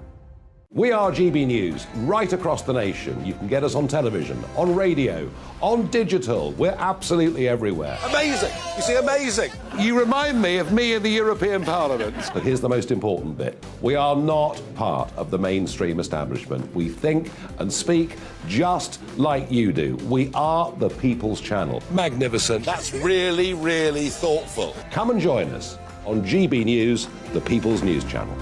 We are GB News, right across the nation. You can get us on television, on radio, on digital. We're absolutely everywhere. Amazing! You see, amazing! You remind me of me in the European Parliament. But here's the most important bit. We are not part of the mainstream establishment. We think and speak just like you do. We are the People's Channel. Magnificent. That's really, really thoughtful. Come and join us on GB News, the People's News Channel.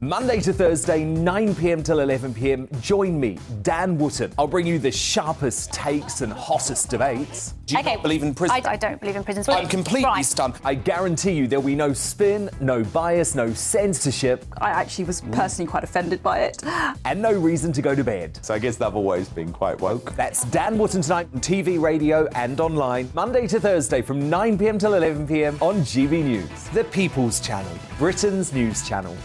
Monday to Thursday, 9 p.m. till 11 p.m. Join me, Dan Wootton. I'll bring you the sharpest takes and hottest debates. Do you not believe in prison? I don't believe in prisons. I'm completely stunned. I guarantee you there'll be no spin, no bias, no censorship. I actually was personally quite offended by it. And no reason to go to bed. So I guess they've always been quite woke. That's Dan Wootton tonight on TV, radio and online. Monday to Thursday from 9 p.m. till 11 p.m. on GB News. The People's Channel, Britain's news channel.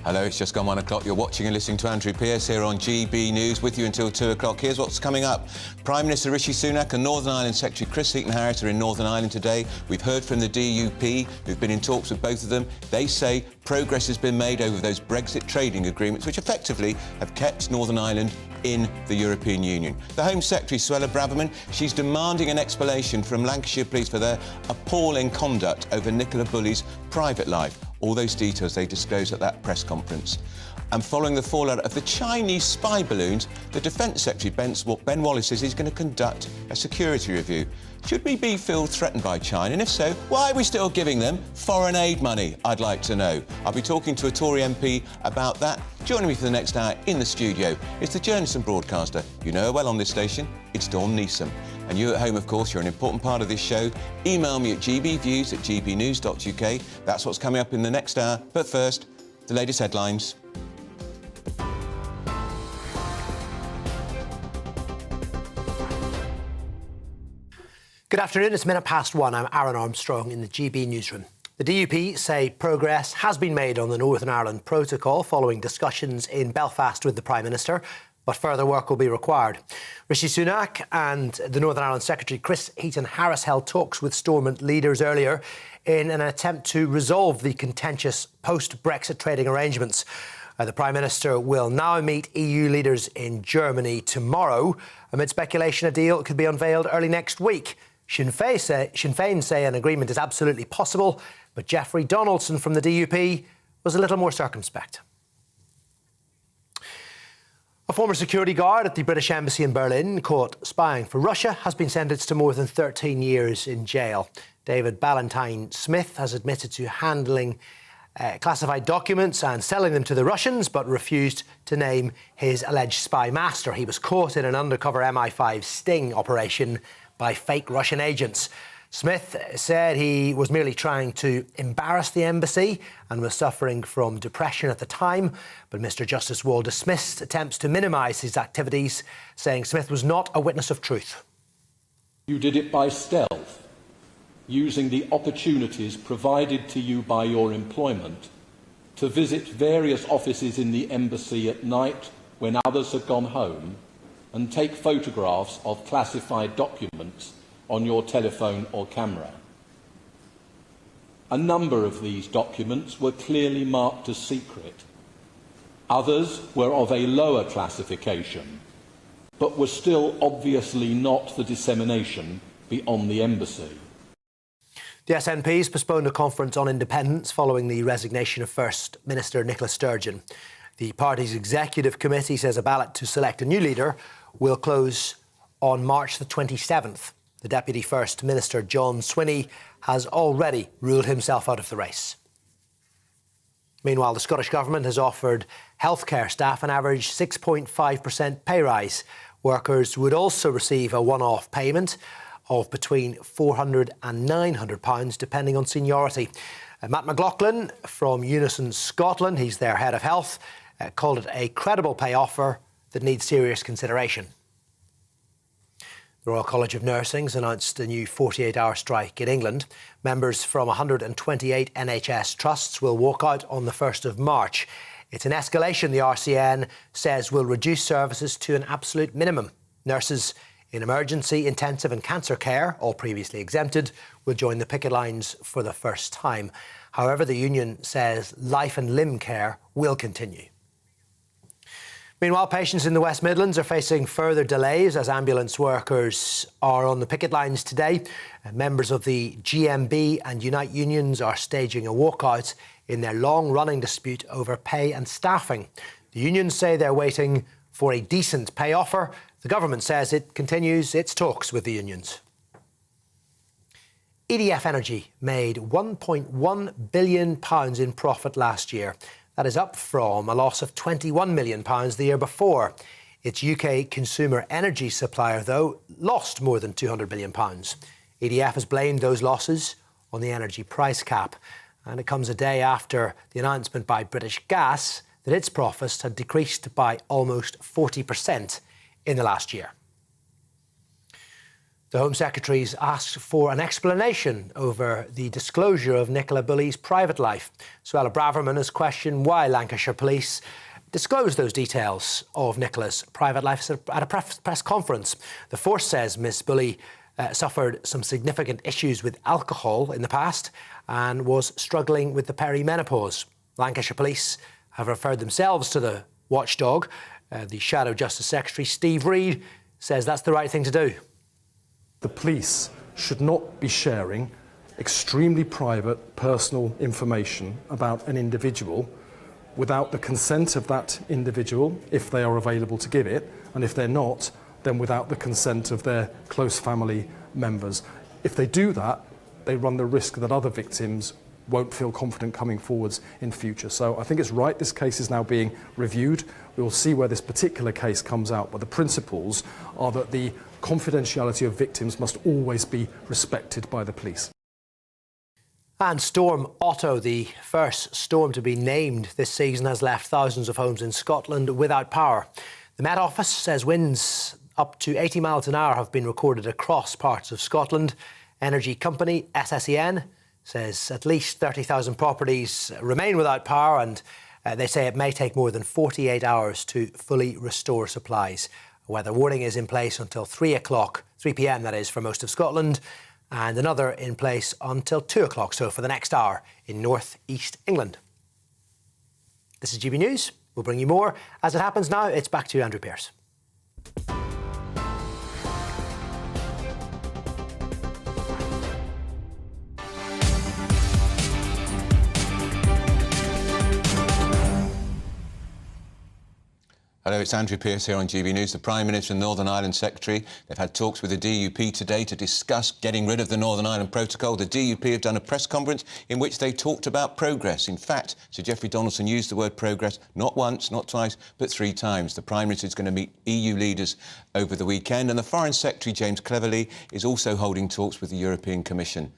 Hello, it's just gone 1 o'clock. You're watching and listening to Andrew Pierce here on GB News, with you until 2 o'clock. Here's what's coming up. Prime Minister Rishi Sunak and Northern Ireland Secretary Chris Heaton-Harris are in Northern Ireland today. We've heard from the DUP, who've been in talks with both of them. They say progress has been made over those Brexit trading agreements, which effectively have kept Northern Ireland in the European Union. The Home Secretary, Suella Braverman, she's demanding an explanation from Lancashire Police for their appalling conduct over Nicola Bulley's private life. All those details they disclosed at that press conference. And following the fallout of the Chinese spy balloons, the Defence Secretary, Ben Wallace, says he's going to conduct a security review. Should we be feel threatened by China? And if so, why are we still giving them foreign aid money? I'd like to know. I'll be talking to a Tory MP about that. Joining me for the next hour in the studio is the journalist and broadcaster. You know her well on this station. It's Dawn Neeson. And you at home, of course, you're an important part of this show. Email me at gbviews@gbnews.uk. That's what's coming up in the next hour. But first, the latest headlines. Good afternoon, it's 1:01. I'm Aaron Armstrong in the GB newsroom. The DUP say progress has been made on the Northern Ireland Protocol following discussions in Belfast with the Prime Minister, but further work will be required. Rishi Sunak and the Northern Ireland Secretary Chris Heaton-Harris held talks with Stormont leaders earlier in an attempt to resolve the contentious post-Brexit trading arrangements. The Prime Minister will now meet EU leaders in Germany tomorrow. Amid speculation, a deal could be unveiled early next week. Sinn Féin say an agreement is absolutely possible, but Jeffrey Donaldson from the DUP was a little more circumspect. A former security guard at the British Embassy in Berlin caught spying for Russia has been sentenced to more than 13 years in jail. David Ballantyne-Smith has admitted to handling classified documents and selling them to the Russians, but refused to name his alleged spy master. He was caught in an undercover MI5 sting operation by fake Russian agents. Smith said he was merely trying to embarrass the embassy and was suffering from depression at the time, but Mr Justice Wall dismissed attempts to minimise his activities, saying Smith was not a witness of truth. You did it by stealth, using the opportunities provided to you by your employment to visit various offices in the embassy at night when others had gone home and take photographs of classified documents on your telephone or camera. A number of these documents were clearly marked as secret. Others were of a lower classification, but were still obviously not for dissemination beyond the embassy. The SNP's postponed a conference on independence following the resignation of First Minister Nicola Sturgeon. The party's executive committee says a ballot to select a new leader will close on March the 27th. The Deputy First Minister, John Swinney, has already ruled himself out of the race. Meanwhile, the Scottish Government has offered healthcare staff an average 6.5% pay rise. Workers would also receive a one-off payment of between £400 and £900, depending on seniority. Matt McLaughlin from Unison Scotland, he's their head of health, called it a credible pay offer that needs serious consideration. The Royal College of Nursing has announced a new 48-hour strike in England. Members from 128 NHS trusts will walk out on the 1st of March. It's an escalation the RCN says will reduce services to an absolute minimum. Nurses in emergency, intensive and cancer care, all previously exempted, will join the picket lines for the first time. However, the union says life and limb care will continue. Meanwhile, patients in the West Midlands are facing further delays as ambulance workers are on the picket lines today. Members of the GMB and Unite unions are staging a walkout in their long-running dispute over pay and staffing. The unions say they're waiting for a decent pay offer. The government says it continues its talks with the unions. EDF Energy made £1.1 billion in profit last year. That is up from a loss of £21 million the year before. Its UK consumer energy supplier, though, lost more than £200 million. EDF has blamed those losses on the energy price cap. And it comes a day after the announcement by British Gas that its profits had decreased by almost 40% in the last year. The Home Secretary's asked for an explanation over the disclosure of Nicola Bulley's private life. Suella Braverman has questioned why Lancashire Police disclosed those details of Nicola's private life at a press conference. The Force says Miss Bulley suffered some significant issues with alcohol in the past and was struggling with the perimenopause. Lancashire Police have referred themselves to the Watchdog. The Shadow Justice Secretary, Steve Reid, says that's the right thing to do. The police should not be sharing extremely private, personal information about an individual without the consent of that individual, if they are available to give it, and if they're not, then without the consent of their close family members. If they do that, they run the risk that other victims won't feel confident coming forwards in future. So I think it's right this case is now being reviewed. We will see where this particular case comes out, but the principles are that the confidentiality of victims must always be respected by the police. And Storm Otto, the first storm to be named this season, has left thousands of homes in Scotland without power. The Met Office says winds up to 80 miles an hour have been recorded across parts of Scotland. Energy company SSEN says at least 30,000 properties remain without power, and they say it may take more than 48 hours to fully restore supplies. A weather warning is in place until 3 p.m, that is, for most of Scotland, and another in place until 2 o'clock, so for the next hour in North East England. This is GB News. We'll bring you more. As it happens now, it's back to Andrew Pearce. Hello, it's Andrew Pearce here on GB News. The Prime Minister and Northern Ireland Secretary, they've had talks with the DUP today to discuss getting rid of the Northern Ireland Protocol. The DUP have done a press conference in which they talked about progress. In fact, Sir Geoffrey Donaldson used the word progress not once, not twice, but 3 times. The Prime Minister is going to meet EU leaders over the weekend, and the Foreign Secretary, James Cleverly, is also holding talks with the European Commission.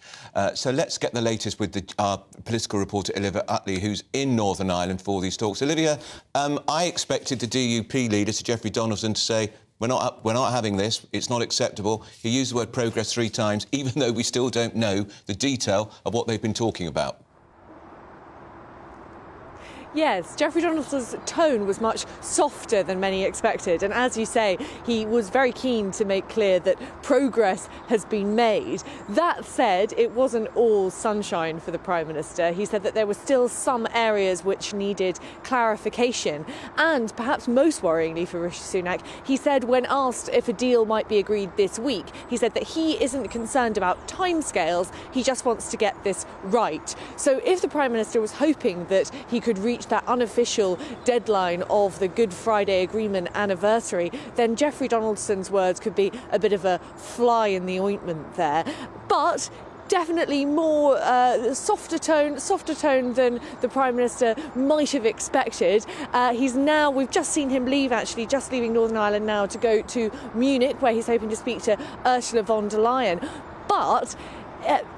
So let's get the latest with our political reporter, Olivia Utley, who's in Northern Ireland for these talks. Olivia, I expected the DUP leader, Sir Geoffrey Donaldson, to say, we're not having this, it's not acceptable. He used the word progress 3 times, even though we still don't know the detail of what they've been talking about. Yes, Geoffrey Donaldson's tone was much softer than many expected, and as you say, he was very keen to make clear that progress has been made. That said, it wasn't all sunshine for the Prime Minister. He said that there were still some areas which needed clarification, and perhaps most worryingly for Rishi Sunak, he said when asked if a deal might be agreed this week, he said that he isn't concerned about timescales, he just wants to get this right. So if the Prime Minister was hoping that he could reach that unofficial deadline of the Good Friday Agreement anniversary, then Geoffrey Donaldson's words could be a bit of a fly in the ointment there. But definitely more softer tone than the Prime Minister might have expected. We've just seen him leave, actually, just leaving Northern Ireland now to go to Munich, where he's hoping to speak to Ursula von der Leyen. But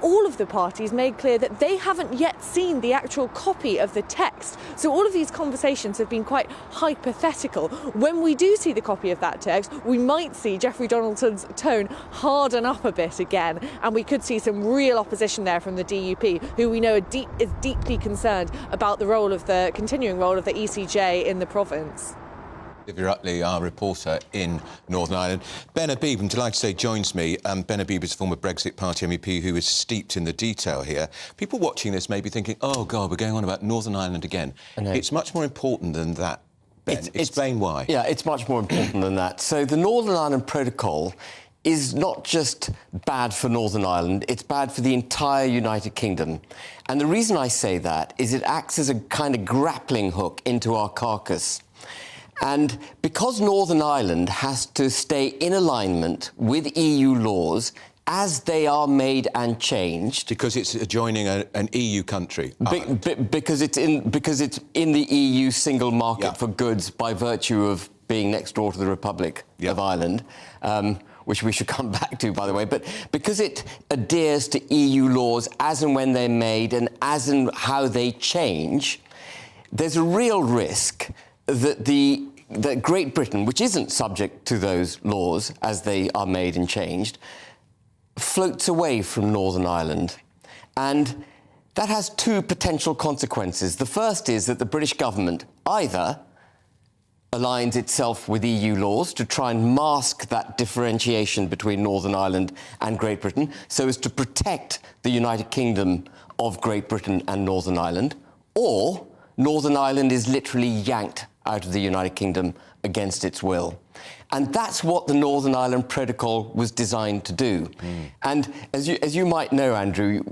all of the parties made clear that they haven't yet seen the actual copy of the text. So all of these conversations have been quite hypothetical. When we do see the copy of that text, we might see Geoffrey Donaldson's tone harden up a bit again, and we could see some real opposition there from the DUP, who we know is deeply concerned about the continuing role of the ECJ in the province. Olivia Utley, our reporter in Northern Ireland. Ben Habib, I'm delighted to say, joins me. Ben Habib is a former Brexit Party MEP who is steeped in the detail here. People watching this may be thinking, oh, God, we're going on about Northern Ireland again. It's much more important than that. Ben. Explain why. Yeah, it's much more important than that. So the Northern Ireland Protocol is not just bad for Northern Ireland, it's bad for the entire United Kingdom. And the reason I say that is it acts as a kind of grappling hook into our carcass. And because Northern Ireland has to stay in alignment with EU laws as they are made and changed, because it's adjoining an EU country, because it's in the EU single market for goods by virtue of being next door to the Republic of Ireland, which we should come back to, by the way. But because it adheres to EU laws as and when they're made and as and how they change, there's a real risk that Great Britain, which isn't subject to those laws as they are made and changed, floats away from Northern Ireland. And that has two potential consequences. The first is that the British government either aligns itself with EU laws to try and mask that differentiation between Northern Ireland and Great Britain so as to protect the United Kingdom of Great Britain and Northern Ireland, or Northern Ireland is literally yanked out of the United Kingdom against its will. And that's what the Northern Ireland Protocol was designed to do. And as you might know, Andrew,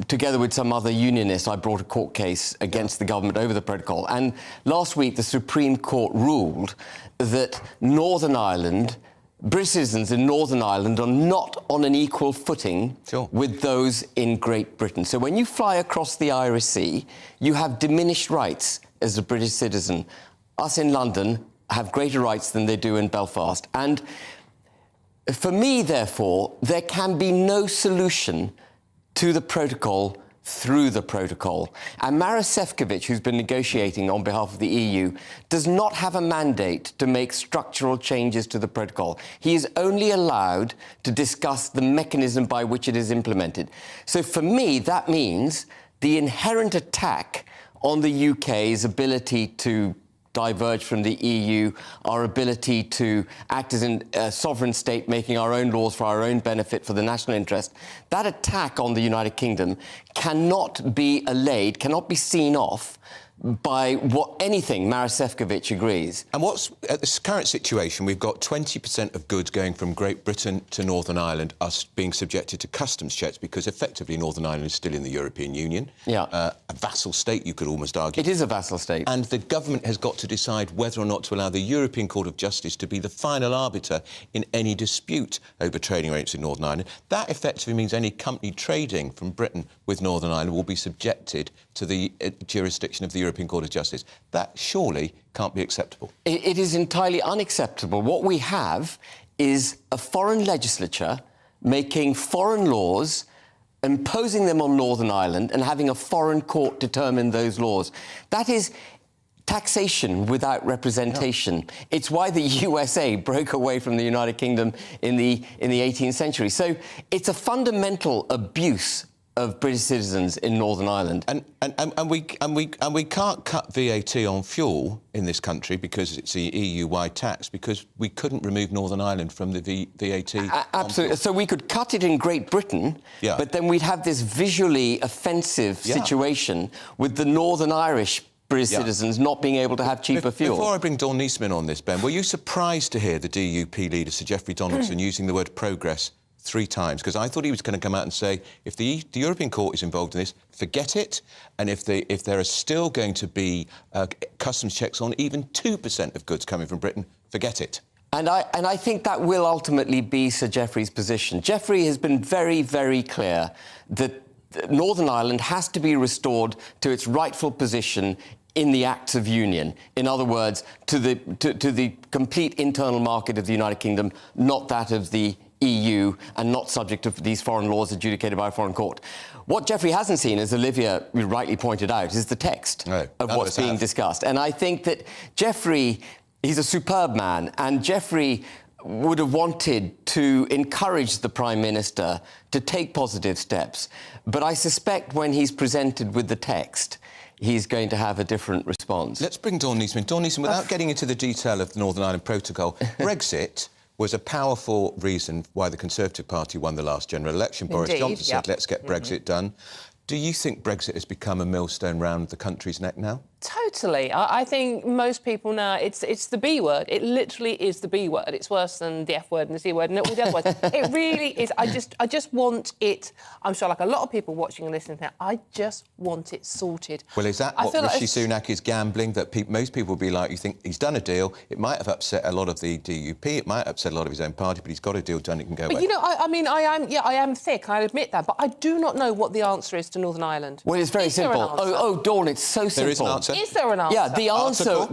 together with some other unionists, I brought a court case against the government over the protocol. And last week, the Supreme Court ruled that Northern Ireland, British citizens in Northern Ireland are not on an equal footing with those in Great Britain. So when you fly across the Irish Sea, you have diminished rights as a British citizen. Us in London have greater rights than they do in Belfast. And for me, therefore, there can be no solution to the protocol through the protocol. And Maros Sefcovic, who's been negotiating on behalf of the EU, does not have a mandate to make structural changes to the protocol. He is only allowed to discuss the mechanism by which it is implemented. So for me, that means the inherent attack on the UK's ability to diverge from the EU, our ability to act as a sovereign state, making our own laws for our own benefit, for the national interest, that attack on the United Kingdom cannot be allayed, cannot be seen off by anything Maros Sefcovic agrees. And what's at this current situation, we've got 20% of goods going from Great Britain to Northern Ireland are being subjected to customs checks because effectively Northern Ireland is still in the European Union. A vassal state, you could almost argue. It is a vassal state. And the government has got to decide whether or not to allow the European Court of Justice to be the final arbiter in any dispute over trading rates in Northern Ireland. That effectively means any company trading from Britain with Northern Ireland will be subjected to the jurisdiction of the European Court of Justice. That surely can't be acceptable. It is entirely unacceptable. What we have is a foreign legislature making foreign laws, imposing them on Northern Ireland and having a foreign court determine those laws. That is taxation without representation. It's why the USA broke away from the United Kingdom in the 18th century. So it's a fundamental abuse of British citizens in Northern Ireland. And we can't cut VAT on fuel in this country because it's the EU-wide tax, because we couldn't remove Northern Ireland from the VAT. Absolutely. So we could cut it in Great Britain, but then we'd have this visually offensive situation with the Northern Irish British citizens not being able to have cheaper fuel. Before I bring Dawn Niesman on this, Ben, were you surprised to hear the DUP leader, Sir Geoffrey Donaldson, using the word progress 3 times? Because I thought he was going to come out and say, if the European Court is involved in this, forget it. And if there are still going to be customs checks on even 2% of goods coming from Britain, forget it. And I think that will ultimately be Sir Geoffrey's position. Geoffrey has been very, very clear that Northern Ireland has to be restored to its rightful position in the Acts of Union. In other words, to the complete internal market of the United Kingdom, not that of the EU, and not subject to these foreign laws adjudicated by a foreign court. What Geoffrey hasn't seen, as Olivia rightly pointed out, is the text of what's being discussed. And I think that Geoffrey, he's a superb man, and Geoffrey would have wanted to encourage the Prime Minister to take positive steps. But I suspect when he's presented with the text, he's going to have a different response. Let's bring Dawn Niesman. Dawn Niesman, without getting into the detail of the Northern Ireland Protocol, Brexit was a powerful reason why the Conservative Party won the last general election. Boris Johnson said, let's get Brexit done. Do you think Brexit has become a millstone round the country's neck now? Totally. Totally. I think most people now, it's the B word. It literally is the B word. It's worse than the F word and the C word and all the other words. It really is. I just want it. I'm sure, like a lot of people watching and listening now, I just want it sorted. Well, is that what Rishi Sunak is gambling? That most people will be like, you think he's done a deal. It might have upset a lot of the DUP. It might upset a lot of his own party, but he's got a deal done. It can go away. But you know, I am thick. I admit that, but I do not know what the answer is to Northern Ireland. Well, it's very simple. Oh, Dawn, it's so simple. There is an answer. Is there an answer? Yeah,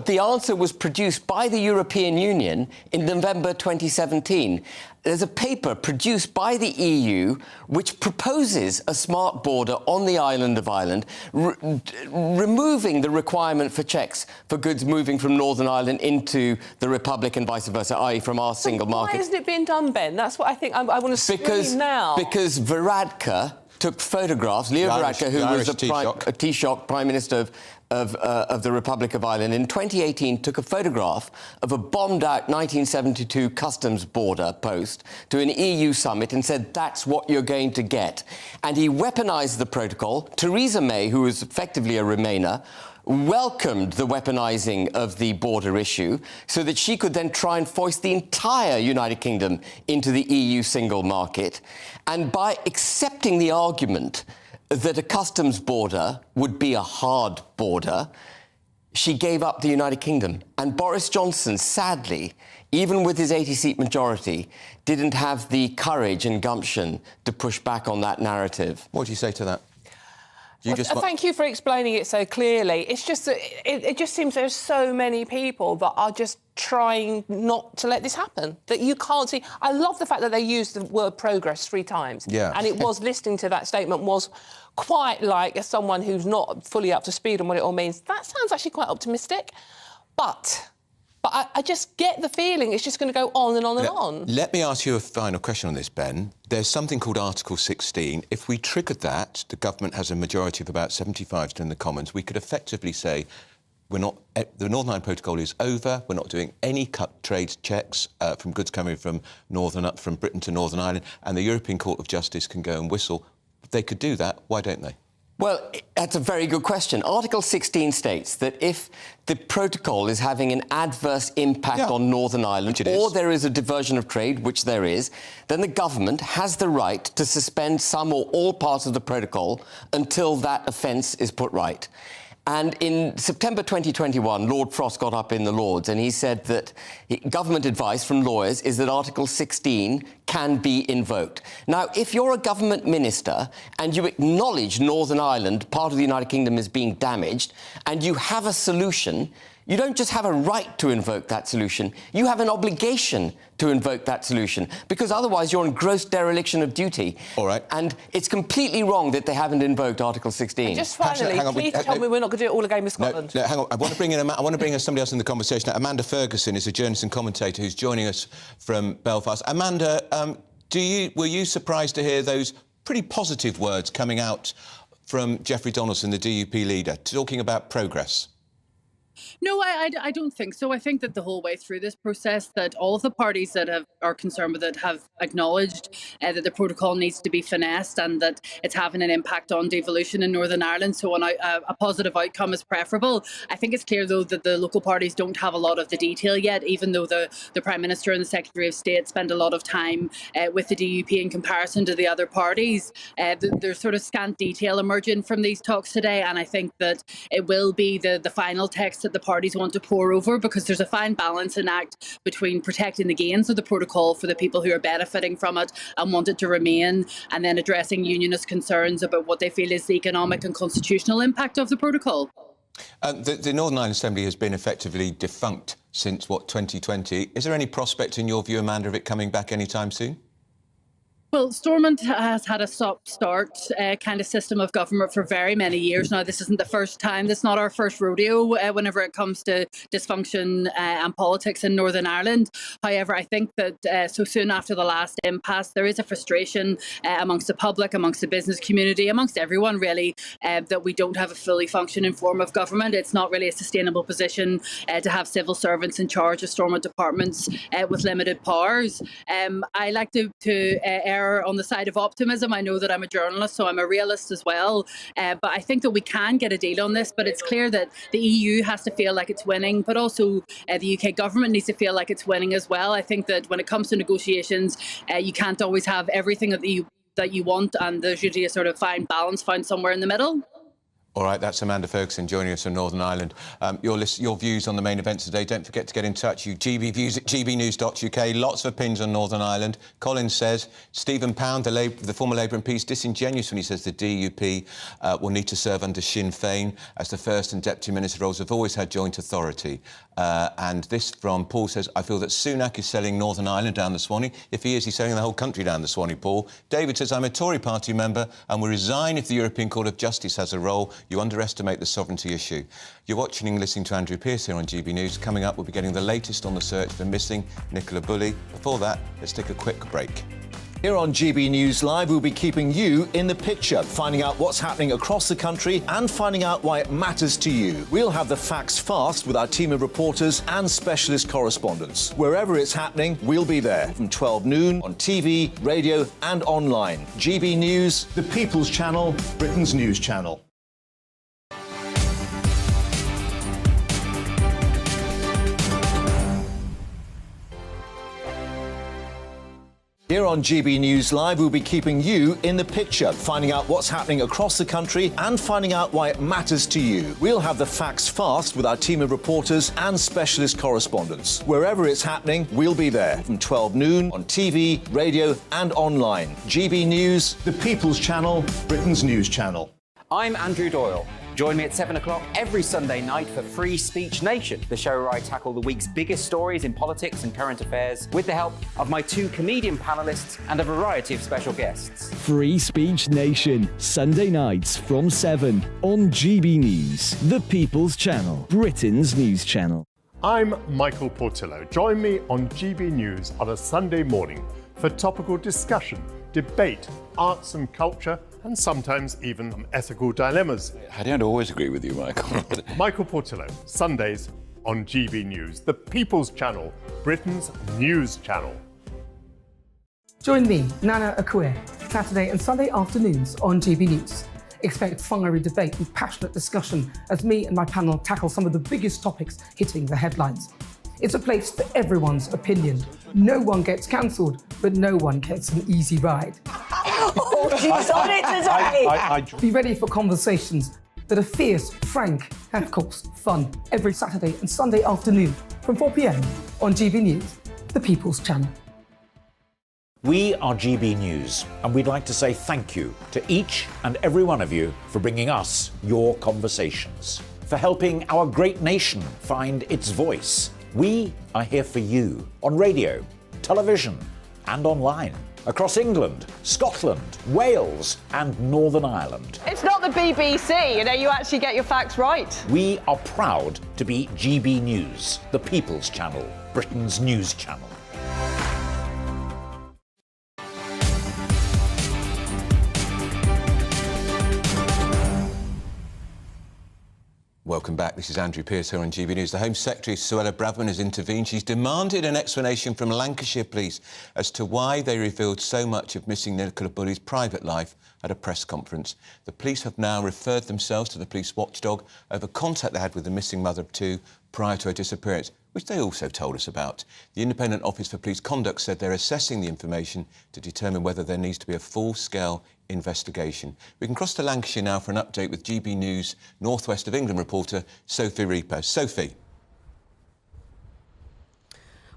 the answer was produced by the European Union in November 2017. There's a paper produced by the EU which proposes a smart border on the island of Ireland, removing the requirement for checks for goods moving from Northern Ireland into the Republic and vice versa, i.e. from our single market. Why isn't it being done, Ben? That's what I think. I want to scream now. Because Varadkar took photographs, Leo Varadkar, who was a Taoiseach, Prime Minister of the Republic of Ireland, in 2018 took a photograph of a bombed-out 1972 customs border post to an EU summit and said, that's what you're going to get. And he weaponised the protocol. Theresa May, who was effectively a Remainer, welcomed the weaponising of the border issue so that she could then try and foist the entire United Kingdom into the EU single market. And by accepting the argument that a customs border would be a hard border, she gave up the United Kingdom. And Boris Johnson, sadly, even with his 80-seat majority, didn't have the courage and gumption to push back on that narrative. What do you say to that? Thank you for explaining it so clearly. It's just that it just seems there's so many people that are just trying not to let this happen, that you can't see. I love the fact that they used the word progress 3 times. Yeah. And it was, listening to that statement, was quite like, as someone who's not fully up to speed on what it all means, that sounds actually quite optimistic. But I just get the feeling it's just going to go on and on and on. Let me ask you a final question on this, Ben. There's something called Article 16. If we triggered that, the government has a majority of about 75 in the Commons, we could effectively say the Northern Ireland Protocol is over. We're not doing any cut trade checks from goods coming from Britain to Northern Ireland, and the European Court of Justice can go and whistle. If they could do that, why don't they? Well, that's a very good question. Article 16 states that if the protocol is having an adverse impact on Northern Ireland, or there is a diversion of trade, which there is, then the government has the right to suspend some or all parts of the protocol until that offence is put right. And in September 2021, Lord Frost got up in the Lords and he said that government advice from lawyers is that Article 16 can be invoked. Now, if you're a government minister and you acknowledge Northern Ireland, part of the United Kingdom, is being damaged, and you have a solution, you don't just have a right to invoke that solution, you have an obligation to invoke that solution, because otherwise you're in gross dereliction of duty. All right. And it's completely wrong that they haven't invoked Article 16. And just finally, please tell me we're not going to do it all again with Scotland. No, hang on. I want to bring in somebody else in the conversation. Amanda Ferguson is a journalist and commentator who's joining us from Belfast. Amanda, were you surprised to hear those pretty positive words coming out from Jeffrey Donaldson, the DUP leader, talking about progress? No, I don't think so. I think that the whole way through this process, that all of the parties that are concerned with it have acknowledged that the protocol needs to be finessed and that it's having an impact on devolution in Northern Ireland. So a positive outcome is preferable. I think it's clear, though, that the local parties don't have a lot of the detail yet, even though the Prime Minister and the Secretary of State spend a lot of time with the DUP in comparison to the other parties. There's sort of scant detail emerging from these talks today, and I think that it will be the final text that the parties want to pour over, because there's a fine balancing act between protecting the gains of the protocol for the people who are benefiting from it and want it to remain, and then addressing unionist concerns about what they feel is the economic and constitutional impact of the protocol. The Northern Ireland Assembly has been effectively defunct since, 2020. Is there any prospect, in your view, Amanda, of it coming back anytime soon? Well, Stormont has had a stop-start kind of system of government for very many years now. This isn't the first time. This is not our first rodeo whenever it comes to dysfunction and politics in Northern Ireland. However, I think that so soon after the last impasse, there is a frustration amongst the public, amongst the business community, amongst everyone, really, that we don't have a fully functioning form of government. It's not really a sustainable position to have civil servants in charge of Stormont departments with limited powers. I like to err err on the side of optimism. I know that I'm a journalist, so I'm a realist as well. But I think that we can get a deal on this. But it's clear that the EU has to feel like it's winning, but also the UK government needs to feel like it's winning as well. I think that when it comes to negotiations, you can't always have everything that you want, and there's usually a sort of fine balance found somewhere in the middle. All right, that's Amanda Ferguson joining us from Northern Ireland. Your views on the main events today. Don't forget to get in touch. GBviews at gbnews.uk. Lots of opinions on Northern Ireland. Colin says Stephen Pound, the former Labour MP, disingenuous when he says the DUP will need to serve under Sinn Féin, as the First and Deputy Minister roles have always had joint authority. And this from Paul says, I feel that Sunak is selling Northern Ireland down the Swanee. If he is, he's selling the whole country down the Swanee, Paul. David says, I'm a Tory party member and will resign if the European Court of Justice has a role. You underestimate the sovereignty issue. You're watching and listening to Andrew Pearce here on GB News. Coming up, we'll be getting the latest on the search for missing Nicola Bulley. Before that, let's take a quick break. Here on GB News Live, we'll be keeping you in the picture, finding out what's happening across the country and finding out why it matters to you. We'll have the facts fast with our team of reporters and specialist correspondents. Wherever it's happening, we'll be there from 12 noon on TV, radio and online. GB News, the People's Channel, Britain's news channel. Here on GB News Live, we'll be keeping you in the picture, finding out what's happening across the country and finding out why it matters to you. We'll have the facts fast with our team of reporters and specialist correspondents. Wherever it's happening, we'll be there from 12 noon on TV, radio and online. GB News, the People's Channel, Britain's news channel. I'm Andrew Doyle. Join me at 7 o'clock every Sunday night for Free Speech Nation, the show where I tackle the week's biggest stories in politics and current affairs with the help of my 2 comedian panellists and a variety of special guests. Free Speech Nation, Sunday nights from 7 on GB News, the People's Channel, Britain's news channel. I'm Michael Portillo. Join me on GB News on a Sunday morning for topical discussion, debate, arts and culture, and sometimes even ethical dilemmas. I don't always agree with you, Michael. Michael Portillo, Sundays on GB News, the People's Channel, Britain's news channel. Join me, Nana Akue, Saturday and Sunday afternoons on GB News. Expect fiery debate and passionate discussion as me and my panel tackle some of the biggest topics hitting the headlines. It's a place for everyone's opinion. No one gets cancelled, but no one gets an easy ride. Oh, she's on it today! Be ready for conversations that are fierce, frank, and of course, fun. Every Saturday and Sunday afternoon from 4 p.m. on GB News, the People's Channel. We are GB News, and we'd like to say thank you to each and every one of you for bringing us your conversations, for helping our great nation find its voice. We are here for you on radio, television, and online. Across England, Scotland, Wales, and Northern Ireland. It's not the BBC, you actually get your facts right. We are proud to be GB News, the People's Channel, Britain's news channel. Welcome back. This is Andrew Pearce here on GB News. The Home Secretary, Suella Braverman, has intervened. She's demanded an explanation from Lancashire Police as to why they revealed so much of missing Nicola Bulley's private life at a press conference. The police have now referred themselves to the police watchdog over contact they had with the missing mother of 2 prior to her disappearance, which they also told us about. The Independent Office for Police Conduct said they're assessing the information to determine whether there needs to be a full-scale investigation. We can cross to Lancashire now for an update with GB News North West of England reporter Sophie Reaper. Sophie.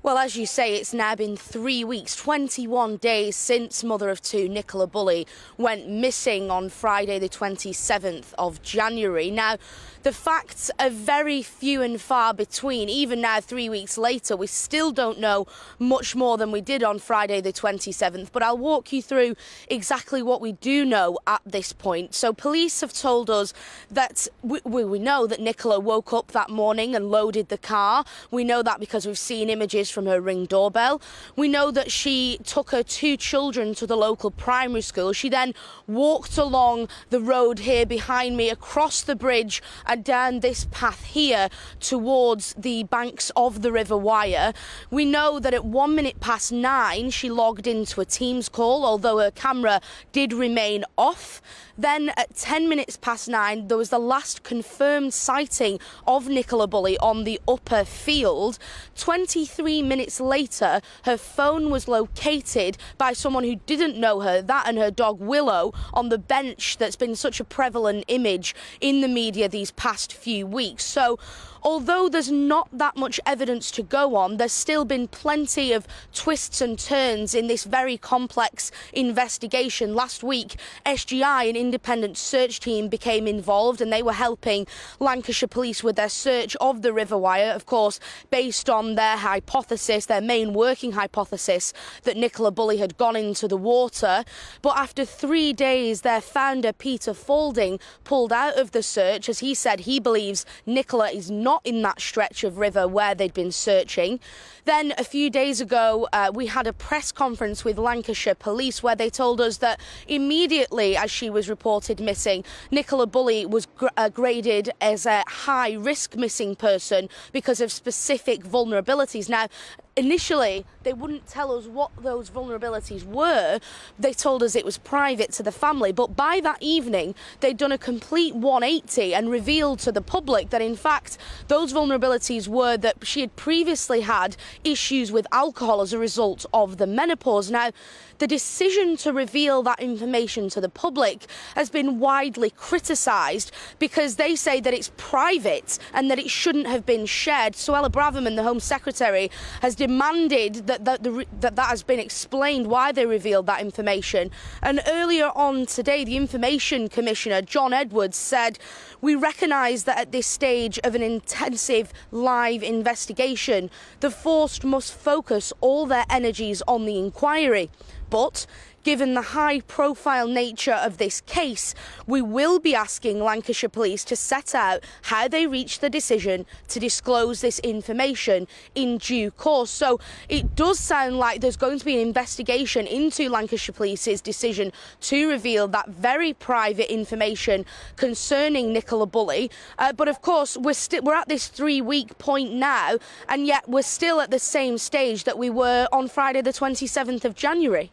Well, as you say, it's now been 3 weeks, 21 days since mother of 2, Nicola Bulley, went missing on Friday the 27th of January. Now, the facts are very few and far between. Even now, 3 weeks later, we still don't know much more than we did on Friday the 27th. But I'll walk you through exactly what we do know at this point. So police have told us that we know that Nicola woke up that morning and loaded the car. We know that because we've seen images from her Ring doorbell. We know that she took her 2 children to the local primary school. She then walked along the road here behind me, across the bridge, and down this path here towards the banks of the River Wyre. We know that at 9:01 she logged into a Teams call, although her camera did remain off. Then at 9:10 there was the last confirmed sighting of Nicola Bulley on the upper field. 23 minutes later, her phone was located by someone who didn't know her, that and her dog Willow, on the bench that's been such a prevalent image in the media these past few weeks. So although there's not that much evidence to go on, there's still been plenty of twists and turns in this very complex investigation. Last week, SGI, an independent search team, became involved, and they were helping Lancashire Police with their search of the River Wyre, of course, based on their hypothesis, their main working hypothesis, that Nicola Bulley had gone into the water. But after 3 days, their founder, Peter Faulding, pulled out of the search, as he said he believes Nicola is not in that stretch of river where they'd been searching. Then a few days ago, we had a press conference with Lancashire Police where they told us that immediately as she was reported missing, Nicola Bulley was graded as a high-risk missing person because of specific vulnerabilities. Now, initially, they wouldn't tell us what those vulnerabilities were. They told us it was private to the family. But by that evening, they'd done a complete 180 and revealed to the public that, in fact, those vulnerabilities were that she had previously had issues with alcohol as a result of the menopause. Now, the decision to reveal that information to the public has been widely criticised because they say that it's private and that it shouldn't have been shared. Suella Braverman, the Home Secretary, has demanded that has been explained why they revealed that information. And earlier on today, the Information Commissioner, John Edwards, said, "We recognise that at this stage of an intensive live investigation, the force must focus all their energies on the inquiry. But given the high-profile nature of this case, we will be asking Lancashire Police to set out how they reached the decision to disclose this information in due course." So it does sound like there's going to be an investigation into Lancashire Police's decision to reveal that very private information concerning Nicola Bulley. But of course, we're at this 3-week point now, and yet we're still at the same stage that we were on Friday the 27th of January.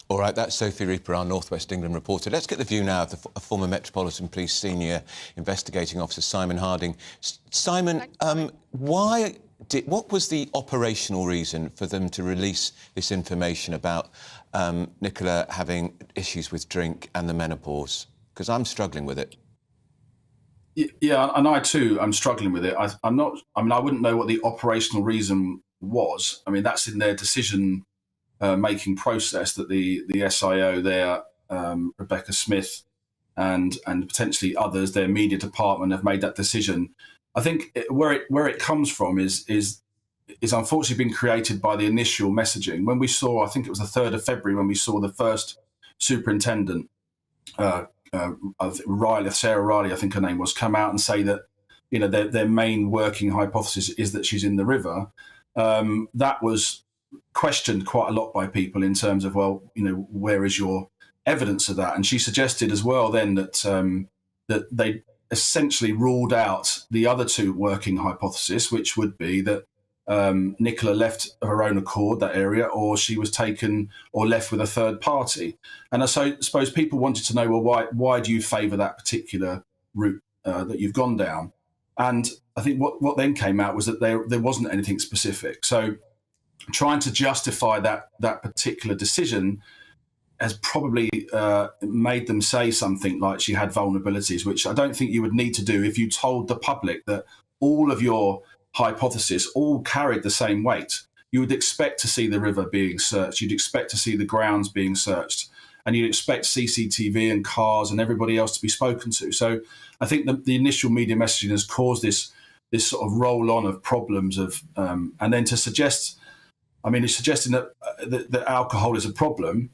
All right, that's Sophie Reaper, our North West England reporter. Let's get the view now of the former Metropolitan Police Senior Investigating Officer, Simon Harding. Simon, what was the operational reason for them to release this information about Nicola having issues with drink and the menopause? Because I'm struggling with it. Yeah, and I too am struggling with it. I wouldn't know what the operational reason was. I mean, that's in their decision making process that the SIO there, Rebecca Smith, and potentially others, their media department, have made that decision. I think where it comes from is unfortunately been created by the initial messaging. When we saw, I think it was the 3rd of February, when we saw the first superintendent, Sarah Riley, I think her name was, come out and say that, you know, their main working hypothesis is that she's in the river. That was questioned quite a lot by people in terms of, well, you know, where is your evidence of that? And she suggested as well then that they essentially ruled out the other two working hypotheses, which would be that Nicola left of her own accord that area, or she was taken or left with a third party. And I suppose people wanted to know, well, why do you favour that particular route that you've gone down? And I think what then came out was that there wasn't anything specific. So trying to justify that particular decision has probably made them say something like she had vulnerabilities, which I don't think you would need to do if you told the public that all of your hypotheses all carried the same weight. You would expect to see the river being searched, you'd expect to see the grounds being searched, and you'd expect CCTV and cars and everybody else to be spoken to. So I think the initial media messaging has caused this sort of roll-on of problems of, and then to suggest, I mean, it's suggesting that alcohol is a problem.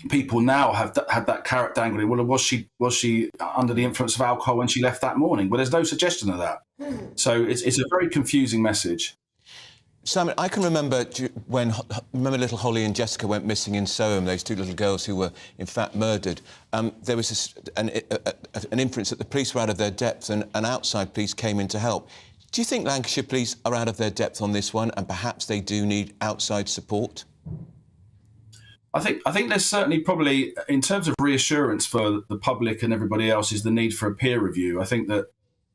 People now have had that carrot dangling. Well, was she under the influence of alcohol when she left that morning? Well, there's no suggestion of that. So it's a very confusing message. Simon, I can remember when little Holly and Jessica went missing in Soham, those two little girls who were in fact murdered. There was an inference that the police were out of their depth and outside police came in to help. Do you think Lancashire police are out of their depth on this one and perhaps they do need outside support? I think there's certainly probably, in terms of reassurance for the public and everybody else, is the need for a peer review. I think that,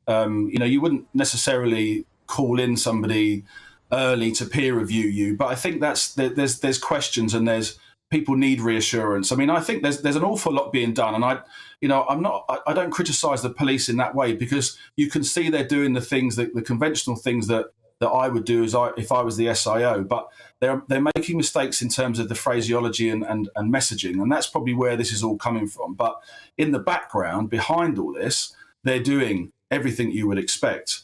you wouldn't necessarily call in somebody early to peer review you, but I think there's questions and people need reassurance. I mean, I think there's an awful lot being done, and I don't criticise the police in that way, because you can see they're doing the conventional things that I would do if I was the SIO, but they're making mistakes in terms of the phraseology and messaging, and that's probably where this is all coming from. But in the background, behind all this, they're doing everything you would expect.